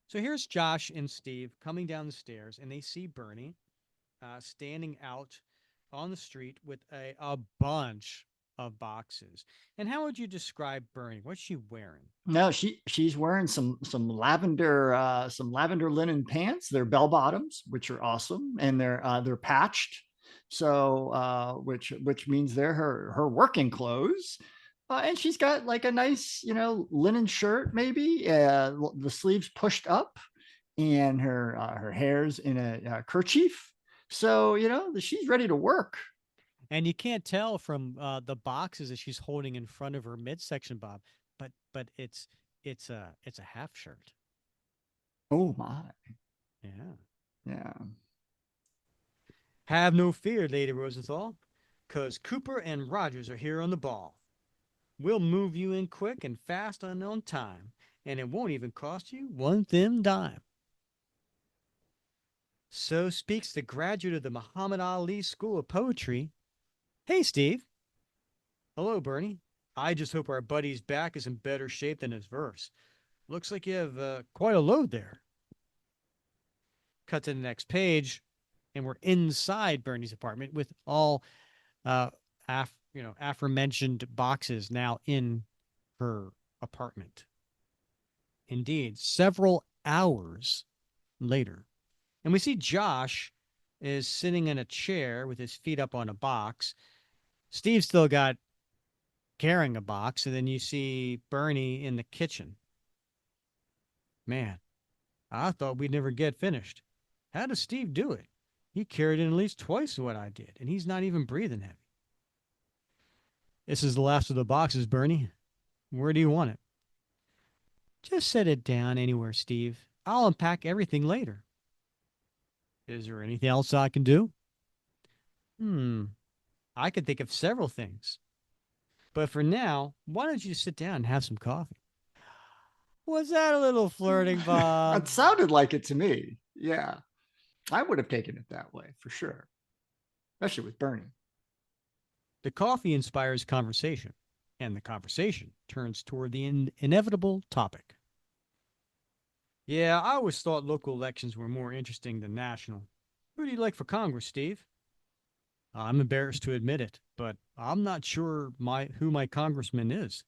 So here's Josh and Steve coming down the stairs, and they see Bernie standing out on the street with a bunch of boxes. And how would you describe Bernie? What's she wearing? No, she's wearing some lavender linen pants. They're bell bottoms, which are awesome, and they're patched, so which means they're her working clothes. And she's got like a nice, linen shirt, maybe the sleeves pushed up, and her hair's in a kerchief. So she's ready to work. And you can't tell from the boxes that she's holding in front of her midsection, Bob. But it's a half shirt. Oh my, Yeah. yeah. Have no fear, Lady Rosenthal, 'cause Cooper and Rogers are here on the ball. We'll move you in quick and fast and on time, and it won't even cost you one thin dime. So speaks the graduate of the Muhammad Ali School of Poetry. Hey, Steve. Hello, Bernie. I just hope our buddy's back is in better shape than his verse. Looks like you have quite a load there. Cut to the next page, and we're inside Bernie's apartment with all uh, aforementioned boxes now in her apartment. Indeed, several hours later. And we see Josh is sitting in a chair with his feet up on a box. Steve's still got carrying a box, and then you see Bernie in the kitchen. Man, I thought we'd never get finished. How does Steve do it? He carried in at least twice what I did, and he's not even breathing heavy. This is the last of the boxes, Bernie. Where do you want it? Just set it down anywhere, Steve. I'll unpack everything later. Is there anything else I can do? Hmm, I could think of several things. But for now, why don't you sit down and have some coffee? Was that a little flirting, It Bob? sounded like it to me. Yeah, I would have taken it that way for sure, especially with Bernie. The coffee inspires conversation, and the conversation turns toward the inevitable topic. Yeah, I always thought local elections were more interesting than national. Who do you like for Congress, Steve? I'm embarrassed to admit it, but I'm not sure who my congressman is.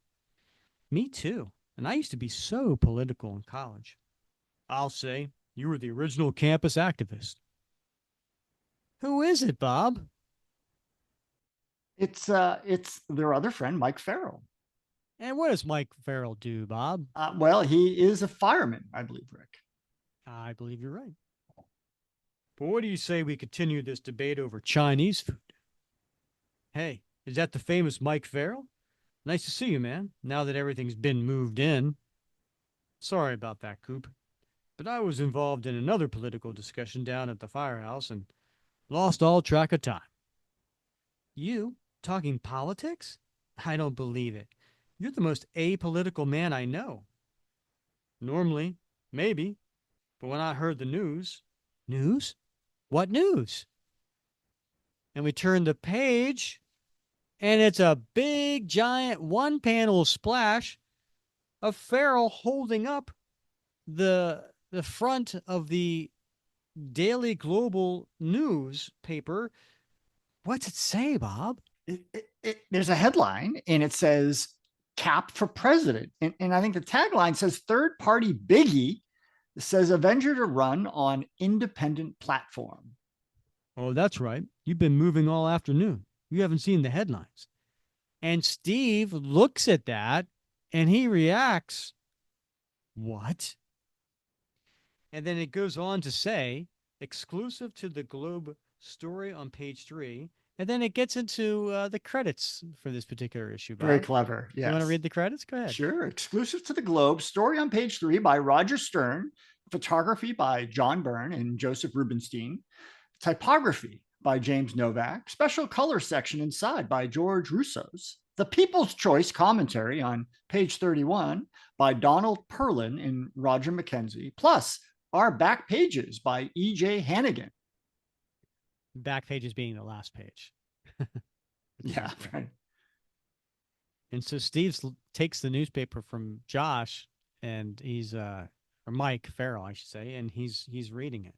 Me too. And I used to be so political in college. I'll say you were the original campus activist. Who is it, Bob? It's their other friend, Mike Farrell. And what does Mike Farrell do, Bob? Well, he is a fireman, I believe, Rick. I believe you're right. But what do you say we continue this debate over Chinese food? Hey, is that the famous Mike Farrell? Nice to see you, man, now that everything's been moved in. Sorry about that, Coop. But I was involved in another political discussion down at the firehouse and lost all track of time. You talking politics? I don't believe it. You're the most apolitical man I know. Normally, maybe, but when I heard the news, news? What news? And we turn the page, and it's a big, giant, one panel splash of Farrell holding up the front of the Daily Global newspaper. What's it say, Bob? There's a headline, and it says "Cap for President," and I think the tagline says "Third Party Biggie says Avenger to run on independent platform." Oh, that's right. You've been moving all afternoon. You haven't seen the headlines. And Steve looks at that and he reacts, what? And then it goes on to say, exclusive to the Globe story on page 3. And then it gets into the credits for this particular issue, Very Bob. clever. You want to Yes. read the credits? Go ahead. Sure. Exclusive to the Globe. Story on page 3 by Roger Stern. Photography by John Byrne and Joseph Rubinstein. Typography by James Novak. Special color section inside by George Russo's. The People's Choice commentary on page 31 by Donald Perlin and Roger McKenzie. Plus, our back pages by E.J. Hannigan. Back pages being the last page. Yeah, right. And so Steve takes the newspaper from Josh and or Mike Farrell, I should say, and he's reading it.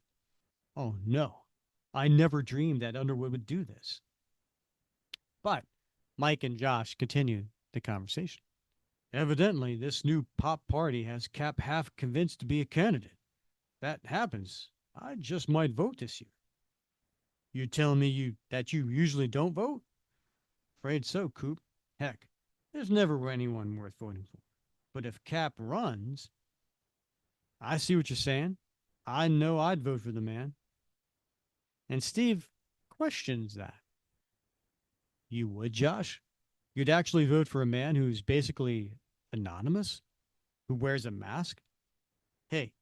Oh no, I never dreamed that Underwood would do this. But Mike and Josh continue the conversation. Evidently, this new pop party has Cap half convinced to be a candidate. That happens. I just might vote this year. You telling me you usually don't vote? Afraid so, Coop. Heck, there's never anyone worth voting for. But if Cap runs, I see what you're saying. I know I'd vote for the man. And Steve questions that. You would, Josh? You'd actually vote for a man who's basically anonymous, who wears a mask? Hey,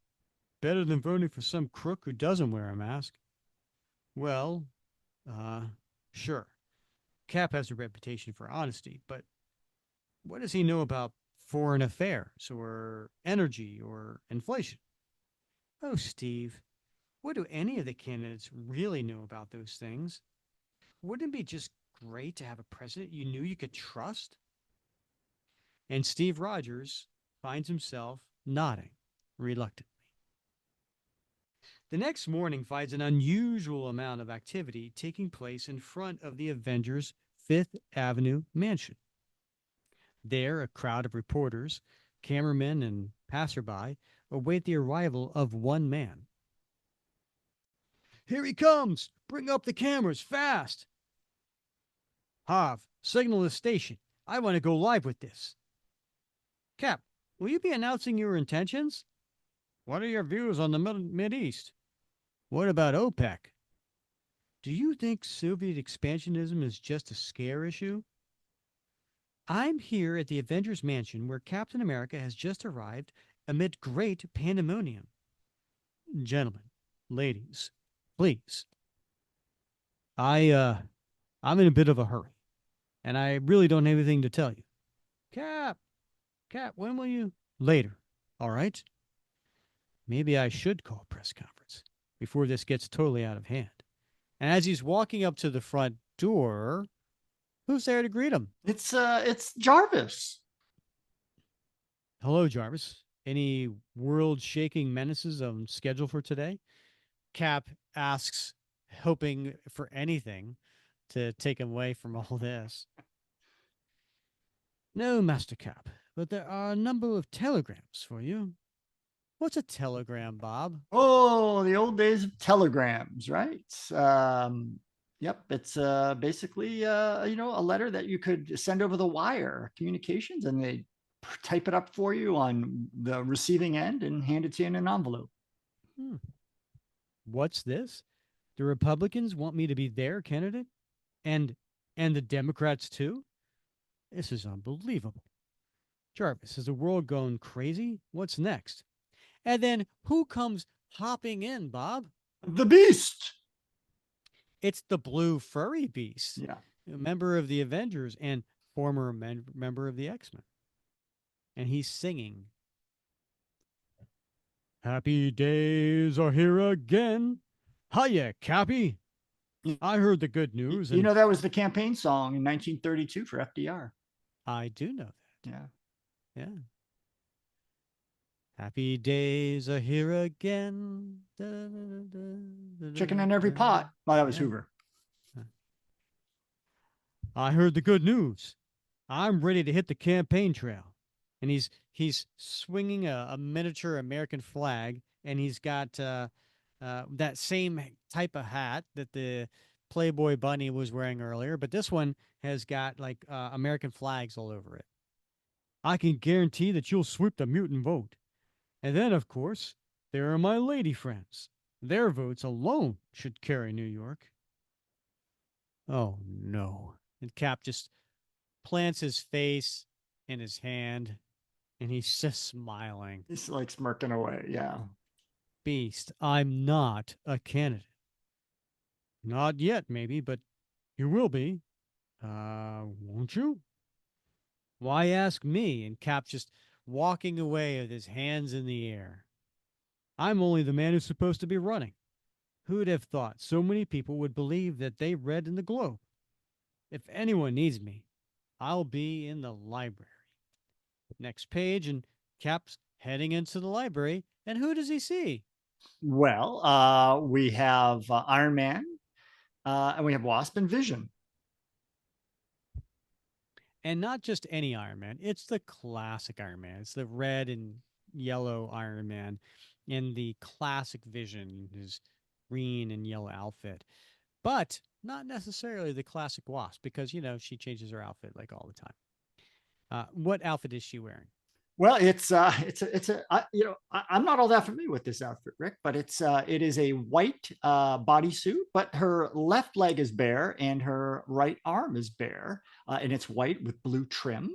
better than voting for some crook who doesn't wear a mask. Well, uh, sure. Cap has a reputation for honesty, but what does he know about foreign affairs or energy or inflation? Oh, Steve, what do any of the candidates really know about those things? Wouldn't it be just great to have a president you knew you could trust? And Steve Rogers finds himself nodding reluctantly. The next morning finds an unusual amount of activity taking place in front of the Avengers' Fifth Avenue mansion. There, a crowd of reporters, cameramen, and passerby await the arrival of one man. Here he comes! Bring up the cameras, fast! Hav, signal the station. I want to go live with this. Cap, will you be announcing your intentions? What are your views on the Mid-East? What about OPEC? Do you think Soviet expansionism is just a scare issue? I'm here at the Avengers Mansion where Captain America has just arrived amid great pandemonium. Gentlemen, ladies, please. I'm in a bit of a hurry, and I really don't have anything to tell you. Cap, Cap, when will you? Later, all right? Maybe I should call a press conference before this gets totally out of hand. And as he's walking up to the front door, who's there to greet him? It's Jarvis. Hello, Jarvis. Any world shaking menaces on schedule for today? Cap asks, hoping for anything to take him away from all this. No, Master Cap, but there are a number of telegrams for you. What's a telegram, Bob? Oh, the old days of telegrams, right? Yep, it's basically a letter that you could send over the wire communications, and they type it up for you on the receiving end and hand it to you in an envelope. Hmm. What's this? The Republicans want me to be their candidate? And and the Democrats too? This is unbelievable. Jarvis, is the world going crazy? What's next? And then who comes hopping in, Bob? The Beast. It's the blue furry beast, Yeah. a member of the Avengers and former member of the X-Men. And he's singing, Happy days are here again. Hiya, Cappy. I heard the good news, You and know, that was the campaign song in 1932 for FDR. I do know that. Yeah. Yeah. Happy days are here again. Da, da, da, Chicken in every pot. Oh, that was yeah. Hoover. I heard the good news. I'm ready to hit the campaign trail. And he's swinging a miniature American flag, and he's got that same type of hat that the Playboy Bunny was wearing earlier, but this one has got like American flags all over it. I can guarantee that you'll sweep the mutant vote. And then, of course, there are my lady friends. Their votes alone should carry New York. Oh, no. And Cap just plants his face in his hand, and he's just smiling. He's like smirking away. Yeah. Beast, I'm not a candidate. Not yet, maybe, but you will be. Won't you? Why ask me? And Cap just walking away with his hands in the air. I'm only the man who's supposed to be running. Who'd have thought so many people would believe that they read in the Globe? If anyone needs me, I'll be in the library. Next page, and Cap's heading into the library. And who does he see? Well, we have Iron Man, and we have Wasp and Vision. And not just any Iron Man, it's the classic Iron Man. It's the red and yellow Iron Man in the classic Vision, his green and yellow outfit. But not necessarily the classic Wasp because, she changes her outfit like all the time. What outfit is she wearing? Well, I'm not all that familiar with this outfit, Rick, but it is a white bodysuit, but her left leg is bare and her right arm is bare, and it's white with blue trim,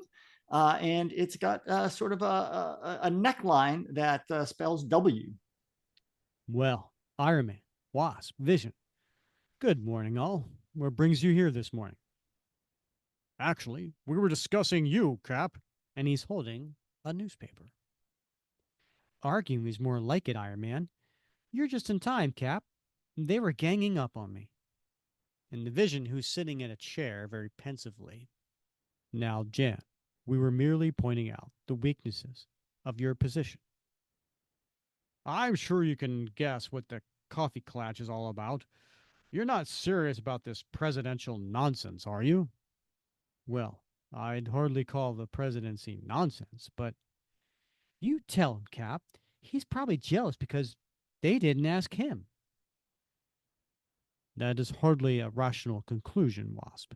and it's got sort of a neckline that spells W. Well, Iron Man, Wasp, Vision. Good morning, all. What brings you here this morning? Actually, we were discussing you, Cap. And he's holding a newspaper. Arguing is more like it, Iron Man. You're just in time, Cap. They were ganging up on me. And the Vision, who's sitting in a chair very pensively. Now, Jan, we were merely pointing out the weaknesses of your position. I'm sure you can guess what the coffee clutch is all about. You're not serious about this presidential nonsense, are you? Well, I'd hardly call the presidency nonsense, but you tell him, Cap. He's probably jealous because they didn't ask him. That is hardly a rational conclusion, Wasp.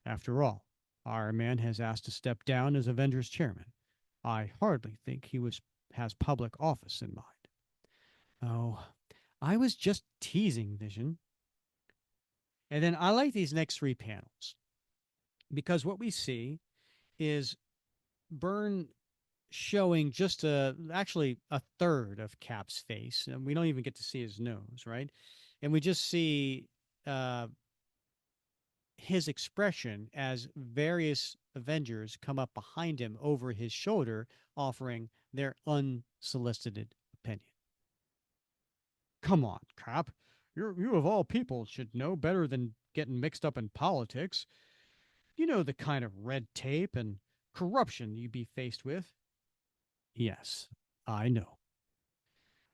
After all, our man has asked to step down as Avengers chairman. I hardly think has public office in mind. Oh, I was just teasing, Vision. And then I like these next three panels because what we see is Byrne showing just actually a third of Cap's face, and we don't even get to see his nose, right? And we just see uh, his expression as various Avengers come up behind him over his shoulder, offering their unsolicited opinion. Come on, Cap. You of all people should know better than getting mixed up in politics. You know the kind of red tape and corruption you'd be faced with. Yes, I know.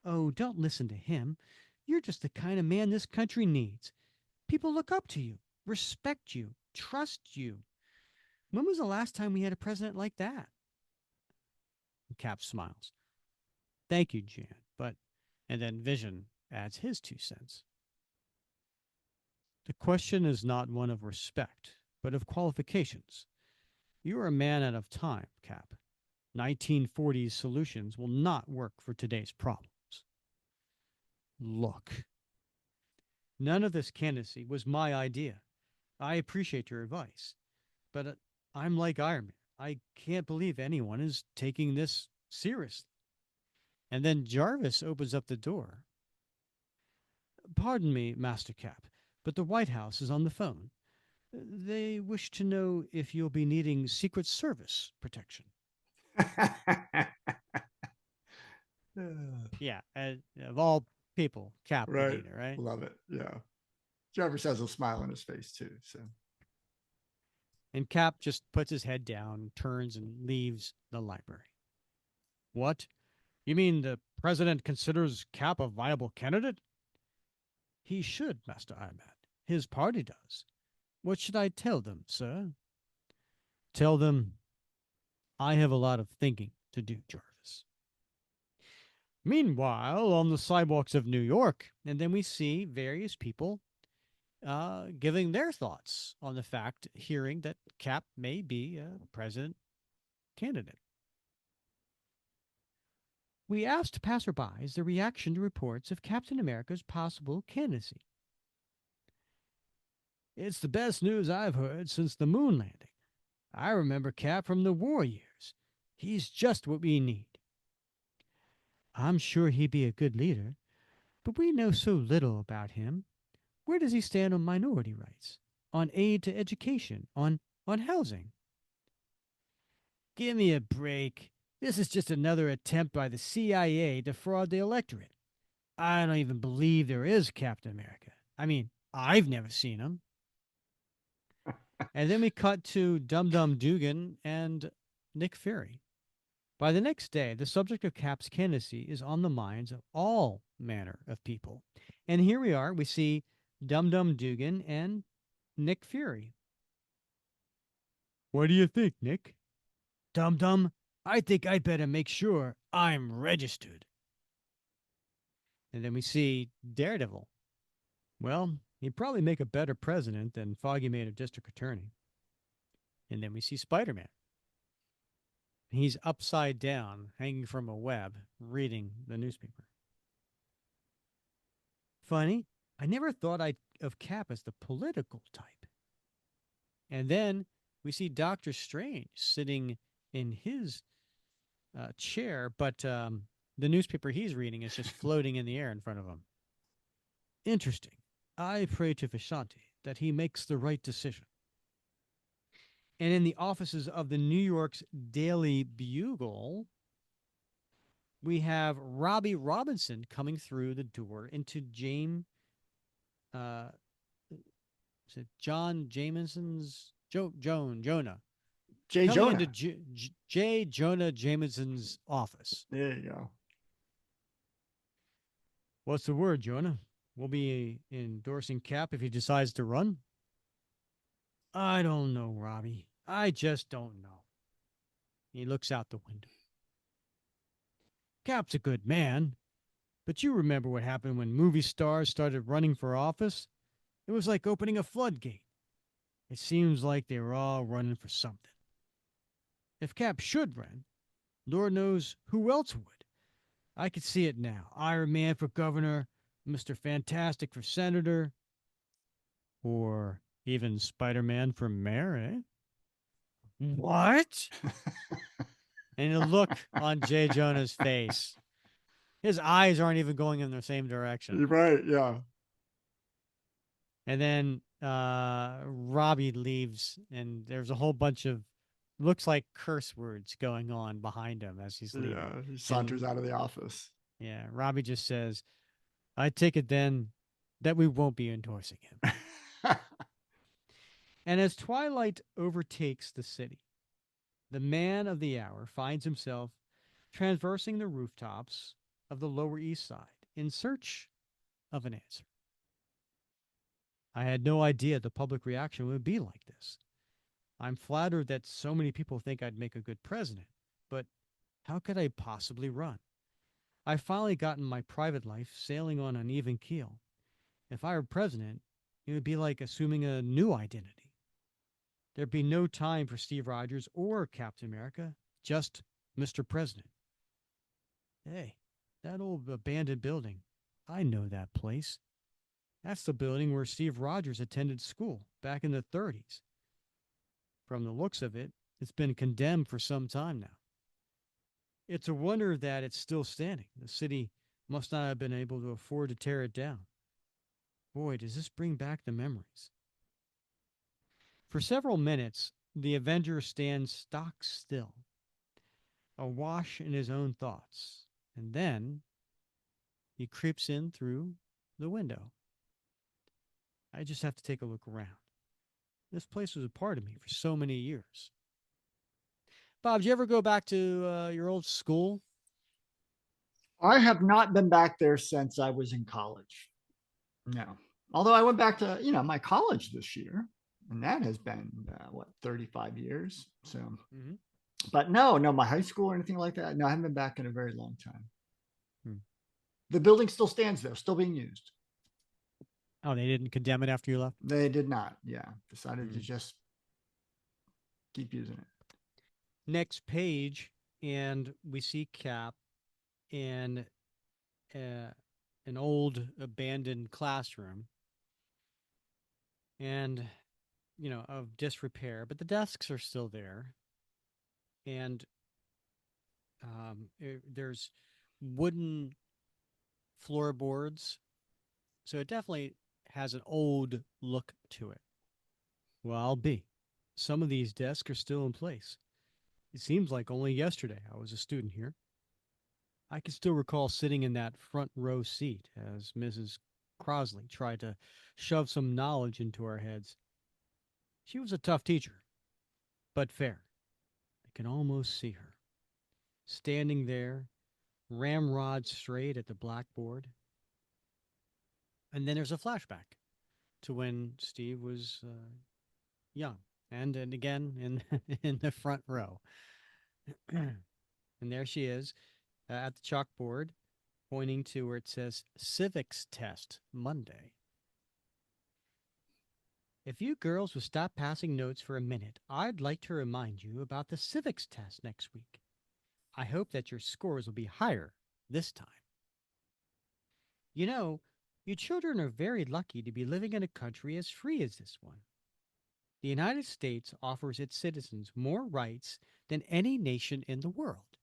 Oh, don't listen to him. You're just the kind of man this country needs. People look up to you, respect you, trust you. When was the last time we had a president like that? Cap smiles. Thank you, Jan. But, and then Vision adds his 2 cents. The question is not one of respect, but of qualifications. You are a man out of time, Cap. 1940s solutions will not work for today's problems. Look, none of this candidacy was my idea. I appreciate your advice, but I'm like Iron Man. I can't believe anyone is taking this seriously. And then Jarvis opens up the door. Pardon me, Master Cap, but the White House is on the phone. They wish to know if you'll be needing Secret Service protection. Yeah, of all people, Cap would Right. need it, right? Love it. Yeah. Jarvis has a smile on his face too. So And Cap just puts his head down, turns, and leaves the library. What? You mean the president considers Cap a viable candidate? He should, Master Ahmed. His party does. What should I tell them, sir? Tell them I have a lot of thinking to do, Jarvis. Meanwhile, on the sidewalks of New York, and then we see various people giving their thoughts on the fact, hearing that Cap may be a president candidate. We asked passerbys their reaction to reports of Captain America's possible candidacy. It's the best news I've heard since the moon landing. I remember Cap from the war years. He's just what we need. I'm sure he'd be a good leader, but we know so little about him. Where does he stand on minority rights? On aid to education? On housing? Give me a break. This is just another attempt by the CIA to fraud the electorate. I don't even believe there is Captain America. I mean, I've never seen him. And then we cut to Dum Dum Dugan and Nick Fury. By the next day, the subject of Cap's candidacy is on the minds of all manner of people. And here we are. We see Dum Dum Dugan and Nick Fury. What do you think, Nick? Dum Dum, I think I better make sure I'm registered. And then we see Daredevil. Well, he'd probably make a better president than Foggy made a district attorney. And then we see Spider Man. He's upside down, hanging from a web, reading the newspaper. Funny, I never thought of Cap as the political type. And then we see Doctor Strange sitting in his chair, but the newspaper he's reading is just floating in the air in front of him. Interesting. I pray to Vishanti that he makes the right decision. And in the offices of the New York's Daily Bugle, we have Robbie Robinson coming through the door into uh, is it John Jameson's Jonah Jay coming into Jonah. J. Jonah Jameson's office. There you go. What's the word, Jonah? We'll be endorsing Cap if he decides to run. I don't know, Robbie. I just don't know. He looks out the window. Cap's a good man, but you remember what happened when movie stars started running for office? It was like opening a floodgate. It seems like they were all running for something. If Cap should run, Lord knows who else would. I could see it now. Iron Man for governor, Mr. Fantastic for senator, or even Spider Man for mayor, eh? What? And the look on Jay Jonah's face. His eyes aren't even going in the same direction. You're right. Yeah. And then Robbie leaves, and there's a whole bunch of looks like curse words going on behind him as he's leaving. Yeah. He And saunters out of the office. yeah, Robbie just says, I take it then that we won't be endorsing him. And as twilight overtakes the city, the man of the hour finds himself traversing the rooftops of the Lower East Side in search of an answer. I had no idea the public reaction would be like this. I'm flattered that so many people think I'd make a good president, but how could I possibly run? I finally gotten my private life sailing on an even keel. If I were president, it would be like assuming a new identity. There'd be no time for Steve Rogers or Captain America, just Mr. President. Hey, that old abandoned building. I know that place. That's the building where Steve Rogers attended school back in the 30s. From the looks of it, it's been condemned for some time now. It's a wonder that it's still standing. The city must not have been able to afford to tear it down. Boy, does this bring back the memories. For several minutes, the Avenger stands stock still, awash in his own thoughts, and then he creeps in through the window. I just have to take a look around. This place was a part of me for so many years. Bob, did you ever go back to your old school? I have not been back there since I was in college. No. Although I went back to, my college this year, and that has been, 35 years. So, Mm-hmm. but no, my high school or anything like that. No, I haven't been back in a very long time. Hmm. The building still stands there, still being used. Oh, they didn't condemn it after you left? They did not. Yeah. Decided to Hmm. just keep using it. Next page, and we see Cap in uh, an old abandoned classroom and, of disrepair, but the desks are still there. And there's wooden floorboards. So it definitely has an old look to it. Well, I'll be. Some of these desks are still in place. It seems like only yesterday I was a student here. I can still recall sitting in that front row seat as Mrs. Crosley tried to shove some knowledge into our heads. She was a tough teacher, but fair. I can almost see her, standing there, ramrod straight at the blackboard. And then there's a flashback to when Steve was young. and again in in the front row. And there she is at the chalkboard, pointing to where it says civics test Monday. If you girls would stop passing notes for a minute, I'd like to remind you about the civics test next week. I hope that your scores will be higher this time. You know, you children are very lucky to be living in a country as free as this one. The United States offers its citizens more rights than any nation in the world.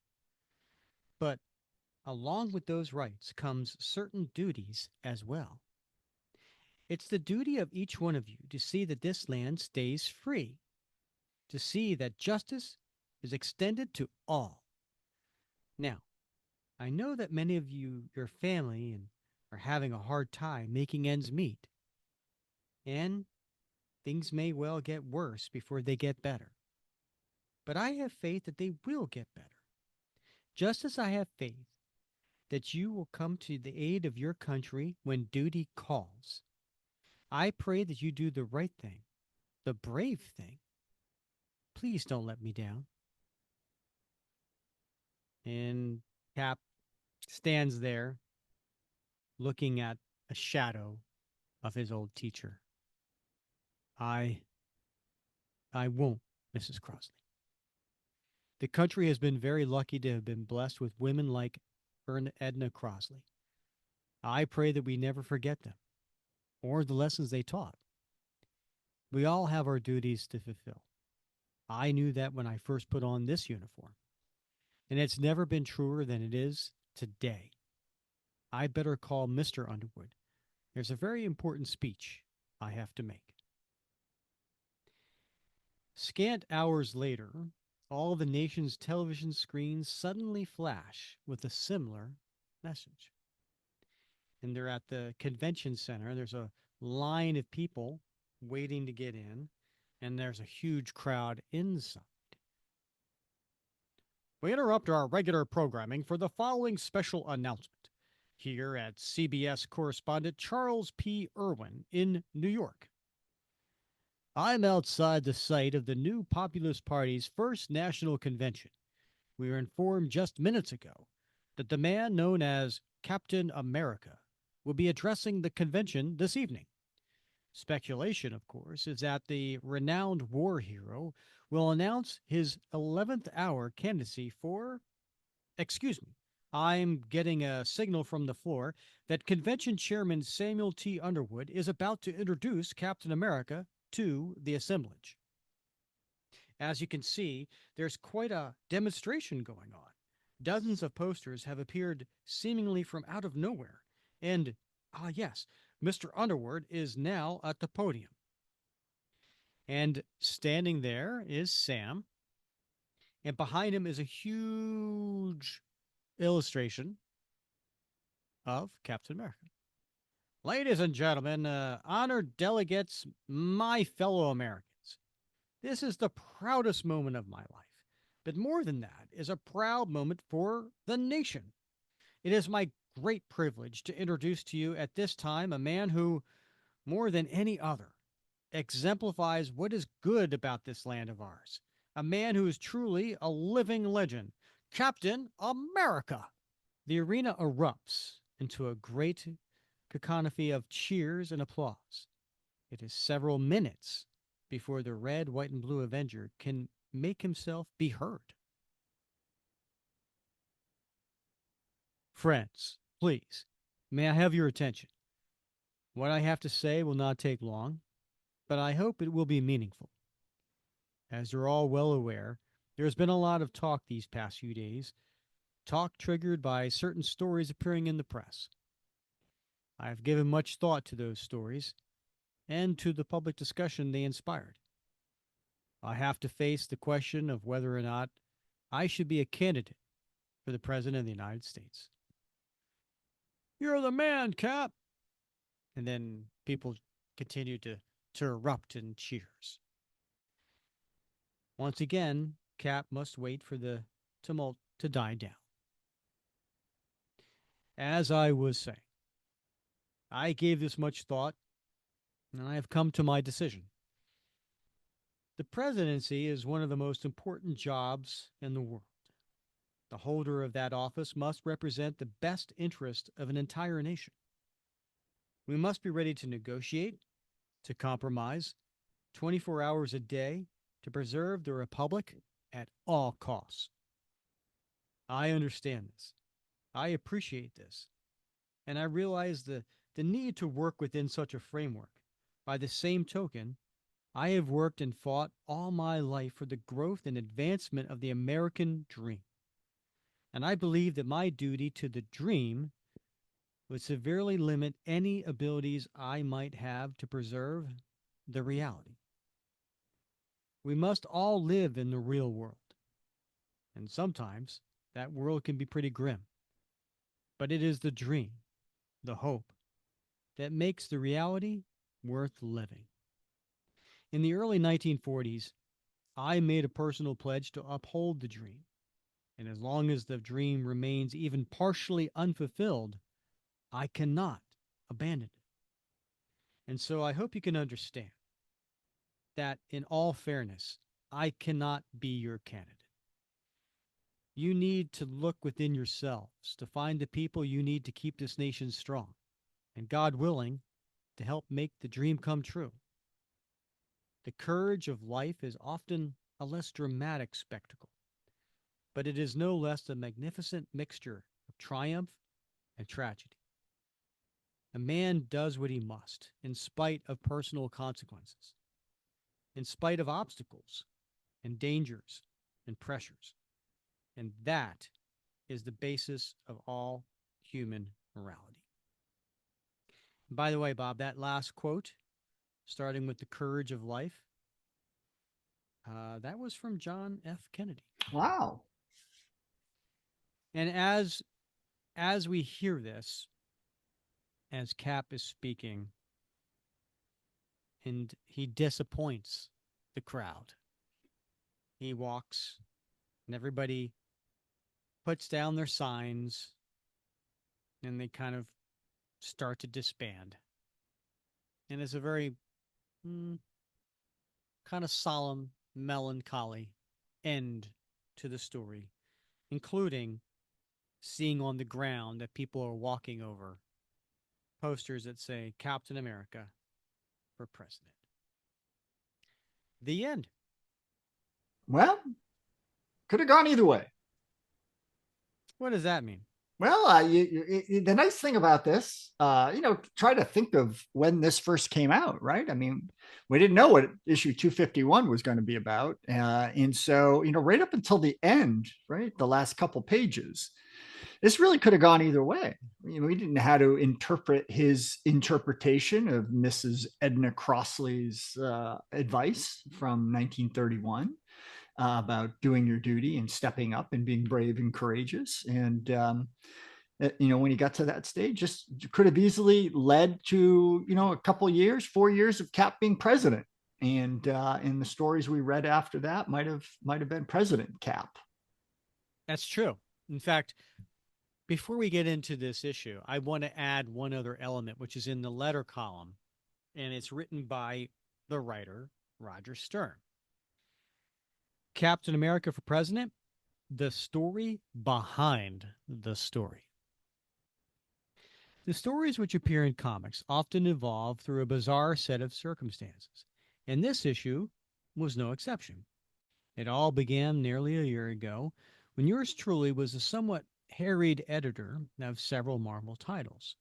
But along with those rights comes certain duties as well. It's the duty of each one of you to see that this land stays free, to see that justice is extended to all. Now, I know that many of you, your family, and are having a hard time making ends meet, and things may well get worse before they get better. But I have faith that they will get better, just as I have faith that you will come to the aid of your country when duty calls. I pray that you do the right thing, the brave thing. Please don't let me down. And Cap stands there looking at a shadow of his old teacher. I I won't, Mrs. Crosley. The country has been very lucky to have been blessed with women like Edna Crosley. I pray that we never forget them or the lessons they taught. We all have our duties to fulfill. I knew that when I first put on this uniform, and it's never been truer than it is today. I better call Mr. Underwood. There's a very important speech I have to make. Scant hours later, all the nation's television screens suddenly flash with a similar message. And they're at the convention center. There's a line of people waiting to get in, and there's a huge crowd inside. We interrupt our regular programming for the following special announcement. Here at CBS correspondent Charles P. Irwin in New York. I'm outside the site of the new Populist Party's first national convention. We were informed just minutes ago that the man known as Captain America will be addressing the convention this evening. Speculation, of course, is that the renowned war hero will announce his 11th hour candidacy for. Excuse me. I'm getting a signal from the floor that convention chairman Samuel T. Underwood is about to introduce Captain America to the assemblage. As you can see, there's quite a demonstration going on. Dozens of posters have appeared seemingly from out of nowhere. And, yes, Mr. Underwood is now at the podium. And standing there is Sam. And behind him is a huge illustration of Captain America. Ladies and gentlemen, honored delegates, my fellow Americans, this is the proudest moment of my life. But more than that, is a proud moment for the nation. It is my great privilege to introduce to you at this time a man who, more than any other, exemplifies what is good about this land of ours. A man who is truly a living legend, Captain America. The arena erupts into a great cacophony of cheers and applause. It is several minutes before the red, white, and blue Avenger can make himself be heard. Friends, please, may I have your attention? What I have to say will not take long, but I hope it will be meaningful. As you're all well aware, there has been a lot of talk these past few days, talk triggered by certain stories appearing in the press. I have given much thought to those stories and to the public discussion they inspired. I have to face the question of whether or not I should be a candidate for the President of the United States. You're the man, Cap. And then people continue to erupt in cheers. Once again, Cap must wait for the tumult to die down. As I was saying, I gave this much thought, and I have come to my decision. The presidency is one of the most important jobs in the world. The holder of that office must represent the best interest of an entire nation. We must be ready to negotiate, to compromise, 24 hours a day, to preserve the republic at all costs. I understand this. I appreciate this. And I realize the need to work within such a framework. By the same token, I have worked and fought all my life for the growth and advancement of the American dream. And I believe that my duty to the dream would severely limit any abilities I might have to preserve the reality. We must all live in the real world, and sometimes that world can be pretty grim. But it is the dream, the hope, that makes the reality worth living. In the early 1940s, I made a personal pledge to uphold the dream, and as long as the dream remains even partially unfulfilled, I cannot abandon it. And so I hope you can understand that, in all fairness, I cannot be your candidate. You need to look within yourselves to find the people you need to keep this nation strong, and God willing, to help make the dream come true. The courage of life is often a less dramatic spectacle, but it is no less a magnificent mixture of triumph and tragedy. A man does what he must, in spite of personal consequences, in spite of obstacles and dangers and pressures. And that is the basis of all human morality. And by the way, Bob, that last quote, starting with the courage of life, that was from John F. Kennedy. Wow. And as we hear this, as Cap is speaking, and he disappoints the crowd, he walks, and everybody puts down their signs, and they kind of start to disband. And it's a very kind of solemn, melancholy end to the story, including seeing on the ground that people are walking over posters that say Captain America for President. The end. Well, could have gone either way. What does that mean? Well, the nice thing about this, try to think of when this first came out, right? I mean, we didn't know what issue 251 was going to be about. And so, right up until the end, right, the last couple pages, this really could have gone either way. We didn't know how to interpret his interpretation of Mrs. Edna Crossley's advice from 1931 about doing your duty and stepping up and being brave and courageous. And when he got to that stage, just could have easily led to a couple of years, 4 years of Cap being president. And in the stories we read after that, might have been President Cap. That's true. In fact, before we get into this issue, I want to add one other element, which is in the letter column, and it's written by the writer, Roger Stern. Captain America for President, the story behind the story. The stories which appear in comics often evolve through a bizarre set of circumstances, and this issue was no exception. It all began nearly a year ago when yours truly was a somewhat harried editor of several Marvel titles.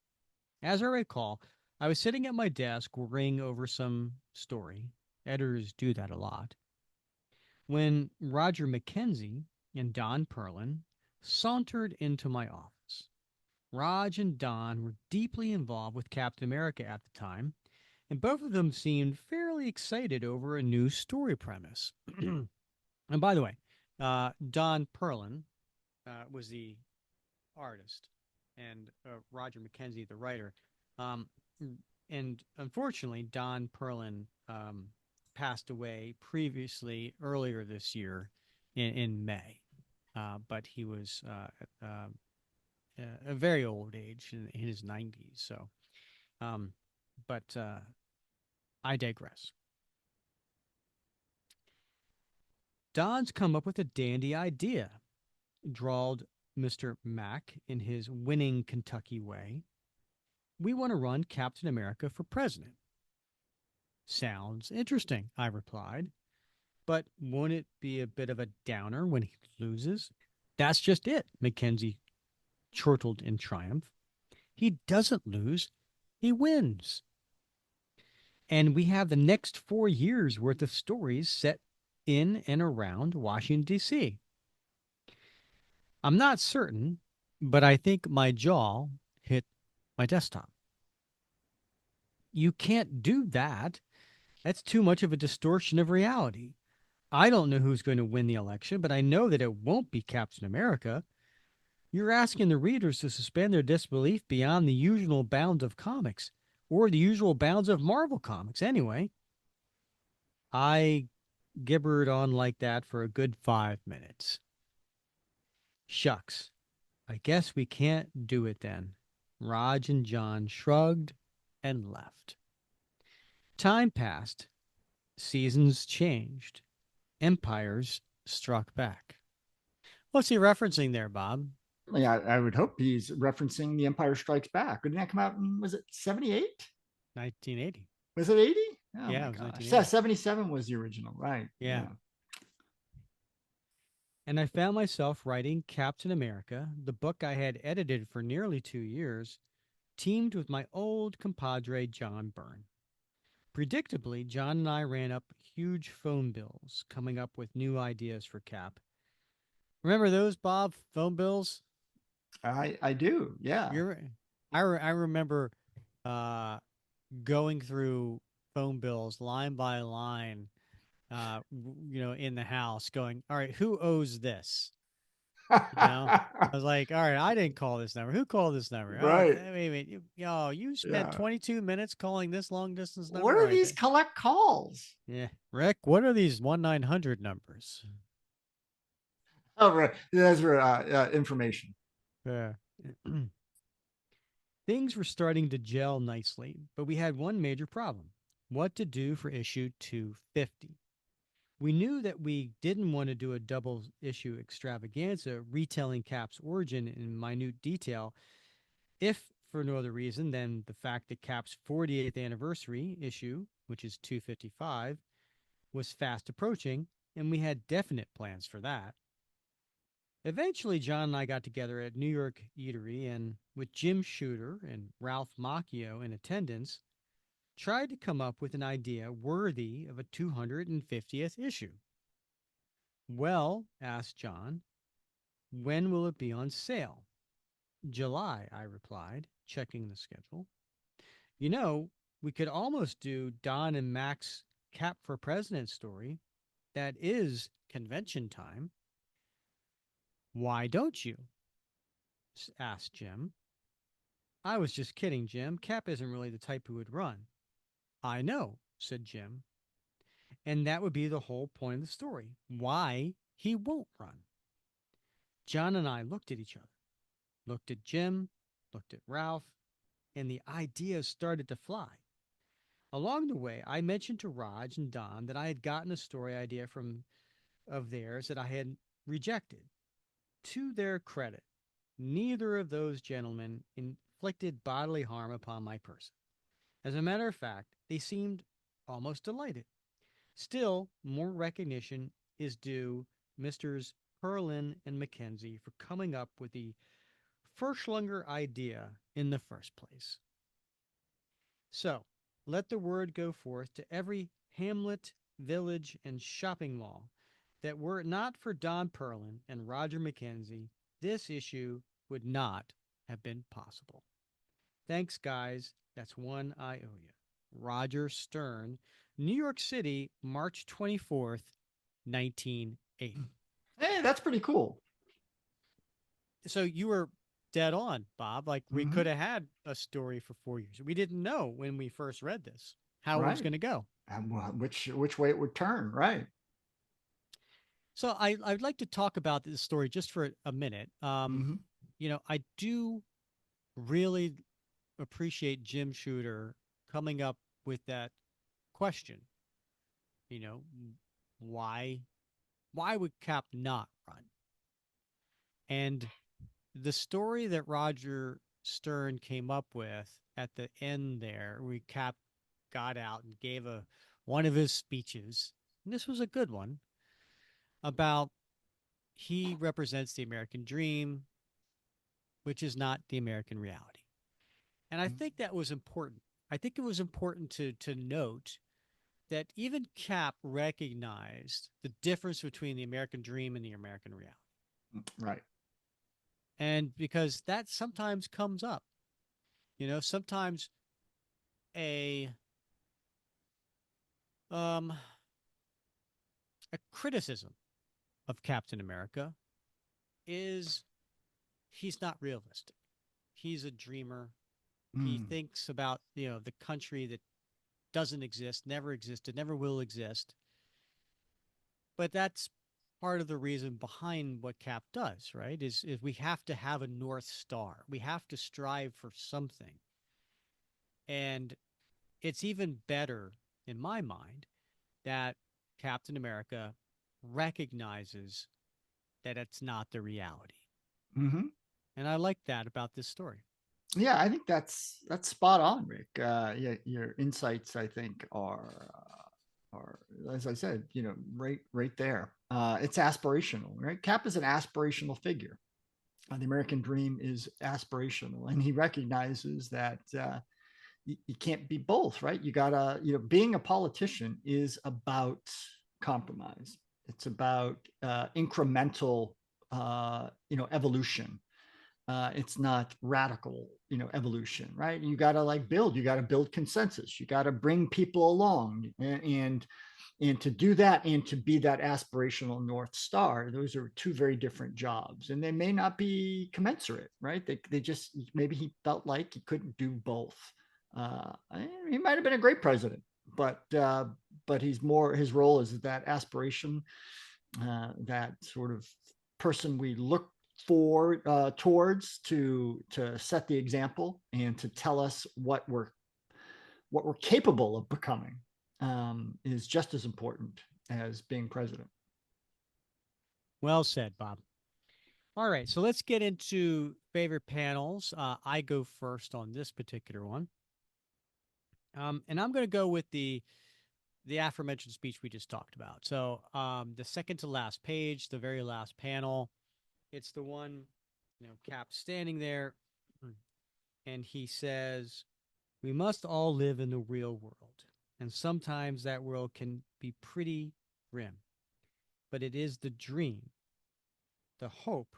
As I recall, I was sitting at my desk worrying over some story. Editors do that a lot. When Roger Mackenzie and Don Perlin sauntered into my office. Raj and Don were deeply involved with Captain America at the time, and both of them seemed fairly excited over a new story premise. And by the way, Don Perlin was the artist, and Roger Mackenzie the writer. Um, and unfortunately, Don Perlin passed away earlier this year in May. But he was a very old age in his 90s. So, um, but I digress. Don's come up with a dandy idea, drawled Mr. Mack in his winning Kentucky way. We want to run Captain America for president. Sounds interesting, I replied. But won't it be a bit of a downer when he loses? That's just it, Mackenzie chortled in triumph. He doesn't lose, he wins. And we have the next 4 years worth of stories set in and around Washington, D.C. I'm not certain, but I think my jaw hit my desktop. You can't do that. That's too much of a distortion of reality. I don't know who's going to win the election, but I know that it won't be Captain America. You're asking the readers to suspend their disbelief beyond the usual bounds of comics, or the usual bounds of Marvel comics, anyway. I gibbered on like that for a good 5 minutes. Shucks, I guess we can't do it then. Raj and John shrugged and left. Time passed, seasons changed, empires struck back. What's he referencing there, Bob? Yeah, I would hope he's referencing The Empire Strikes Back. Didn't that come out in, was it 78? 1980. Was it 80? Oh Yeah, my it was gosh. 1980. 77 was the original, right? Yeah. Yeah. And I found myself writing Captain America, the book I had edited for nearly 2 years, teamed with my old compadre, John Byrne. Predictably, John and I ran up huge phone bills, coming up with new ideas for Cap. Remember those, Bob? Phone bills? I do. Yeah. You're, I remember uh, going through phone bills line by line, in the house, going, all right, who owes this? You know, I was like, all right, I didn't call this number. Who called this number? Oh, Right. wait, wait, you spent Yeah. 22 minutes calling this long distance What number. All are right, these collect calls? yeah, Rick, what are these 1-900 numbers? Oh, right. That's for information. Yeah. Things were starting to gel nicely, but we had one major problem: what to do for issue 250. We knew that we didn't want to do a double issue extravaganza retelling Cap's origin in minute detail, if for no other reason than the fact that Cap's 48th anniversary issue, which is 255, was fast approaching, and we had definite plans for that. Eventually, John and I got together at New York Eatery and, with Jim Shooter and Ralph Macchio in attendance, tried to come up with an idea worthy of a 250th issue. Well, asked John, when will it be on sale? July, I replied, checking the schedule. You know, we could almost do Don and Mac's Cap for President story. That is convention time. Why don't you? Asked Jim. I was just kidding, Jim. Cap isn't really the type who would run. I know, said Jim. And that would be the whole point of the story: why he won't run. John and I looked at each other, looked at Jim, looked at Ralph, and the ideas started to fly. Along the way, I mentioned to Raj and Don that I had gotten a story idea from of theirs that I had rejected. To their credit, neither of those gentlemen inflicted bodily harm upon my person. As a matter of fact, they seemed almost delighted. Still, more recognition is due Misters Perlin and Mackenzie for coming up with the Furschlunger idea in the first place. So, let the word go forth to every hamlet, village, and shopping mall that were it not for Don Perlin and Roger Mackenzie, this issue would not have been possible. Thanks, guys. That's one I owe you. Roger Stern, New York City, March 24th, 1980. Hey, that's pretty cool. So you were dead on, Bob. Like, we Hmm. could have had a story for 4 years. We didn't know when we first read this how it was Right. going to go. And which way it would turn, right? So I'd like to talk about this story just for a minute. Hmm. I do really appreciate Jim Shooter coming up with that question. You know, why? Why would Cap not run? And the story that Roger Stern came up with at the end there, where Cap got out and gave a one of his speeches, and this was a good one, about he represents the American dream, which is not the American reality. And I think that was important. I think it was important to note that even Cap recognized the difference between the American dream and the American reality. Right. And because that sometimes comes up, sometimes a um a criticism of Captain America is he's not realistic. He's a dreamer. He Mm. thinks about, the country that doesn't exist, never existed, never will exist. But that's part of the reason behind what Cap does, right? Is we have to have a North Star. We have to strive for something. And it's even better in my mind that Captain America recognizes that it's not the reality. Hmm. And I like that about this story. Yeah, I think that's spot on, Rick. Yeah, your insights, I think, are, as I said, right there. It's aspirational, right? Cap is an aspirational figure. The American dream is aspirational, and he recognizes that you can't be both, right? You gotta, being a politician is about compromise. It's about incremental, evolution. It's not radical, evolution, right? You got to build consensus. You got to bring people along, and to do that and to be that aspirational North Star, those are two very different jobs, and they may not be commensurate, right? They just, maybe he felt like he couldn't do both. Uh, he might have been a great president, but he's more, his role is that aspiration, that sort of person we look for, towards, to set the example and to tell us what we're capable of becoming, is just as important as being president. Well said, Bob. All right, so let's get into favorite panels. I go first on this particular one, and I'm going to go with the aforementioned speech we just talked about. So the second to last page, the very last panel, it's the one, Cap standing there, and he says, "We must all live in the real world, and sometimes that world can be pretty grim, but it is the dream, the hope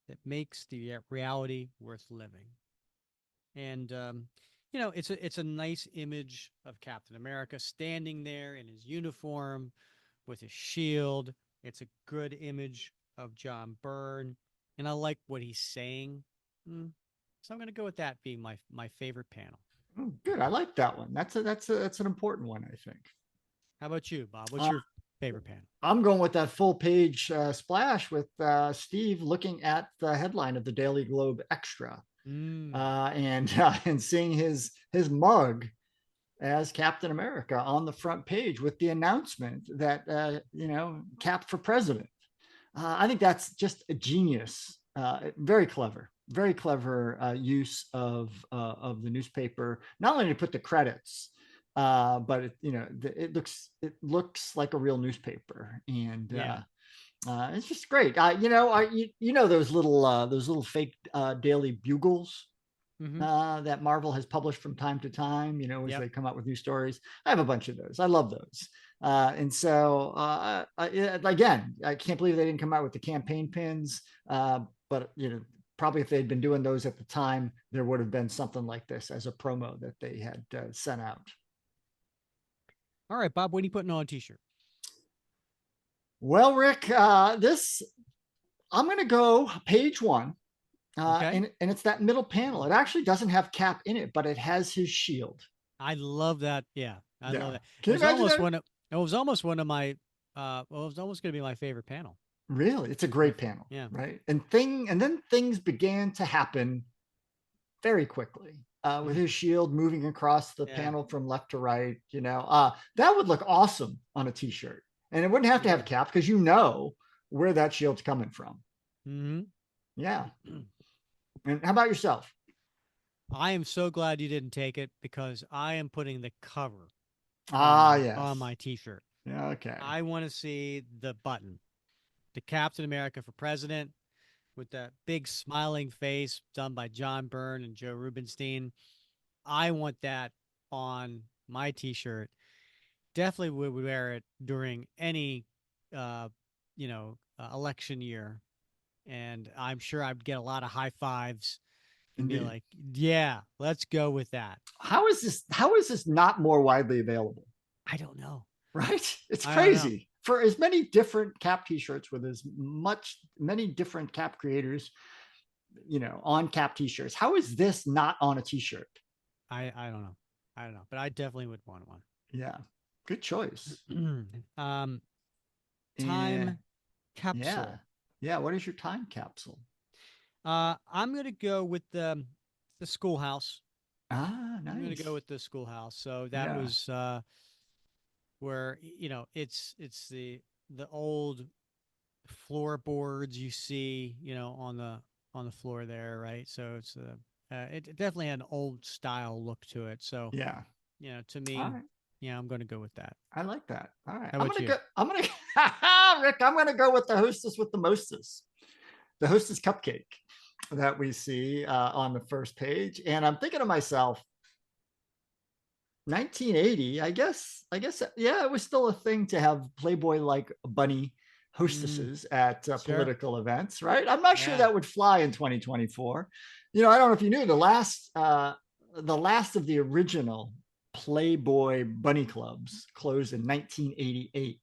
that makes the reality worth living." And it's a nice image of Captain America standing there in his uniform with his shield. It's a good image of John Byrne, and I like what he's saying. Mm. So I'm going to go with that being my favorite panel. Oh, good. I like that one. That's an important one, I think. How about you, Bob? What's Uh, your favorite panel? I'm going with that full page splash with Steve looking at the headline of the Daily Globe Extra, Mm, and seeing his mug as Captain America on the front page with the announcement that, Cap for president. I think that's just a genius. Very clever use of the newspaper. Not only to put the credits, but it looks like a real newspaper, and yeah. it's just great. Those little fake daily bugles Mm-hmm. that Marvel has published from time to time, as Yep. they come out with new stories. I have a bunch of those. I love those. And so, again, I can't believe they didn't come out with the campaign pins. But, probably if they'd been doing those at the time, there would have been something like this as a promo that they had sent out. All right, Bob. What are you putting on a T-shirt? Well, Rick, I'm going to go page one. Okay. And it's that middle panel. It actually doesn't have Cap in it, but it has his shield. I love that. Yeah, I love Yeah. that. It Can you was imagine almost that? one of it was almost one of my well, it was almost going to be my favorite panel. Really, it's a My great panel, yeah, right? And then things began to happen very quickly, with his shield moving across the yeah. panel from left to right. That would look awesome on a T-shirt. And it wouldn't have to have a Yeah. cap because you know where that shield's coming from. Hmm. Yeah. And how about yourself? I am so glad you didn't take it because I am putting the cover Ah, on yes. my t-shirt. Yeah, okay. I want to see the button, the Captain America for President with that big smiling face done by John Byrne and Joe Rubenstein. I want that on my t-shirt. Definitely would wear it during any uh, election year, and I'm sure I'd get a lot of high fives and be Indeed. like, "Yeah, let's go with that." How is this not more widely available? I don't know. Right? It's I don't know. crazy. For as many different cap t-shirts with as much many different cap creators, on cap t-shirts. How is this not on a t-shirt? I don't know. I don't know, but I definitely would want Yeah. Good choice. one. Yeah. Time Yeah. capsule. Yeah. What is your time capsule? I'm gonna go with the schoolhouse. Ah, I'm gonna go nice. with the schoolhouse. So that Yeah. was where it's the old floorboards you see on the floor there, right? So it definitely had an old style look to it. So Yeah. to All me, right. yeah, I'm gonna go with that. I like that. All right. How I'm about gonna you? go. I'm gonna Rick, I'm gonna go with the hostess with the mostest. The hostess cupcake that we see on the first page. And I'm thinking to myself, 1980, I guess, yeah, it was still a thing to have Playboy like bunny Mm, hostesses at sure. political events, right? I'm not sure Yeah. that would fly in 2024. I don't know if you knew the last of the original Playboy bunny clubs closed in 1988.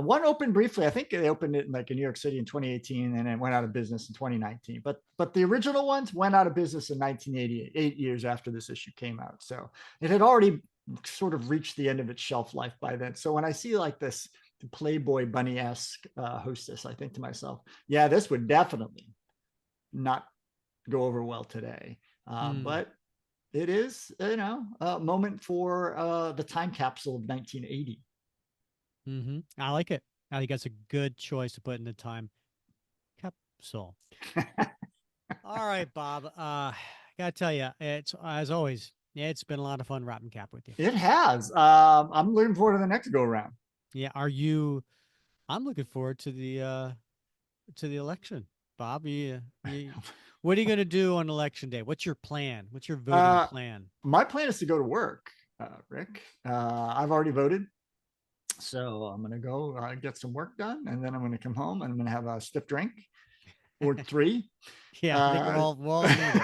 One opened briefly. I think they opened it in like in New York City in 2018, and it went out of business in 2019. But the original ones went out of business in 1988, 8 years after this issue came out. So it had already sort of reached the end of its shelf life by then. So when I see like this Playboy bunny-esque hostess, I think to myself, yeah, this would definitely not go over well today. Mm, But it is, a moment for the time capsule of 1980. I like it. I think that's a good choice to put in the time capsule. All right, Bob. Gotta tell you, it's as always. It's been a lot of fun wrapping cap with you. It has. I'm looking forward to the next go around. Yeah, are you? I'm looking forward to the election, Bob. What are you going to do on election day? What's your plan? What's your voting Uh, plan? my plan is to go to work, Rick. I've already voted, so I'm going to go get some work done, and then I'm going to come home and I'm going to have a stiff drink or three. Yeah, I think Uh, we're all gonna need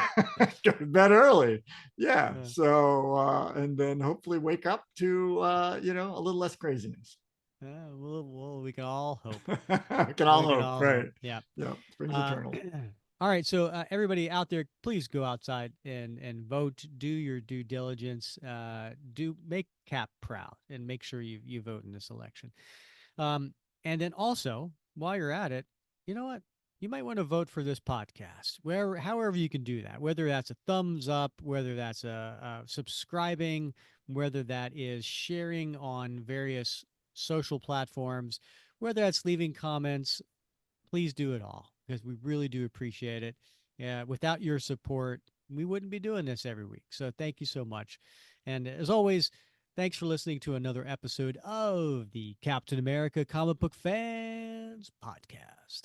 it. go to bed early. Yeah. Uh, So and then hopefully wake up to a little less craziness. we can all hope. I can all We can hope, all right? hope. Yeah. Yeah, springs Uh, eternal. all right. So everybody out there, please go outside and vote. Do your due diligence. Do make Cap proud and make sure you vote in this election. Um, and then also, while you're at it, you know what? You might want to vote for this podcast, however you can do that. Whether that's a thumbs up, whether that's a subscribing, whether that is sharing on various social platforms, whether that's leaving comments. Please do it all because we really do appreciate it. Yeah, without your support, we wouldn't be doing this every week. So thank you so much. And as always, thanks for listening to another episode of the Captain America Comic Book Fans Podcast.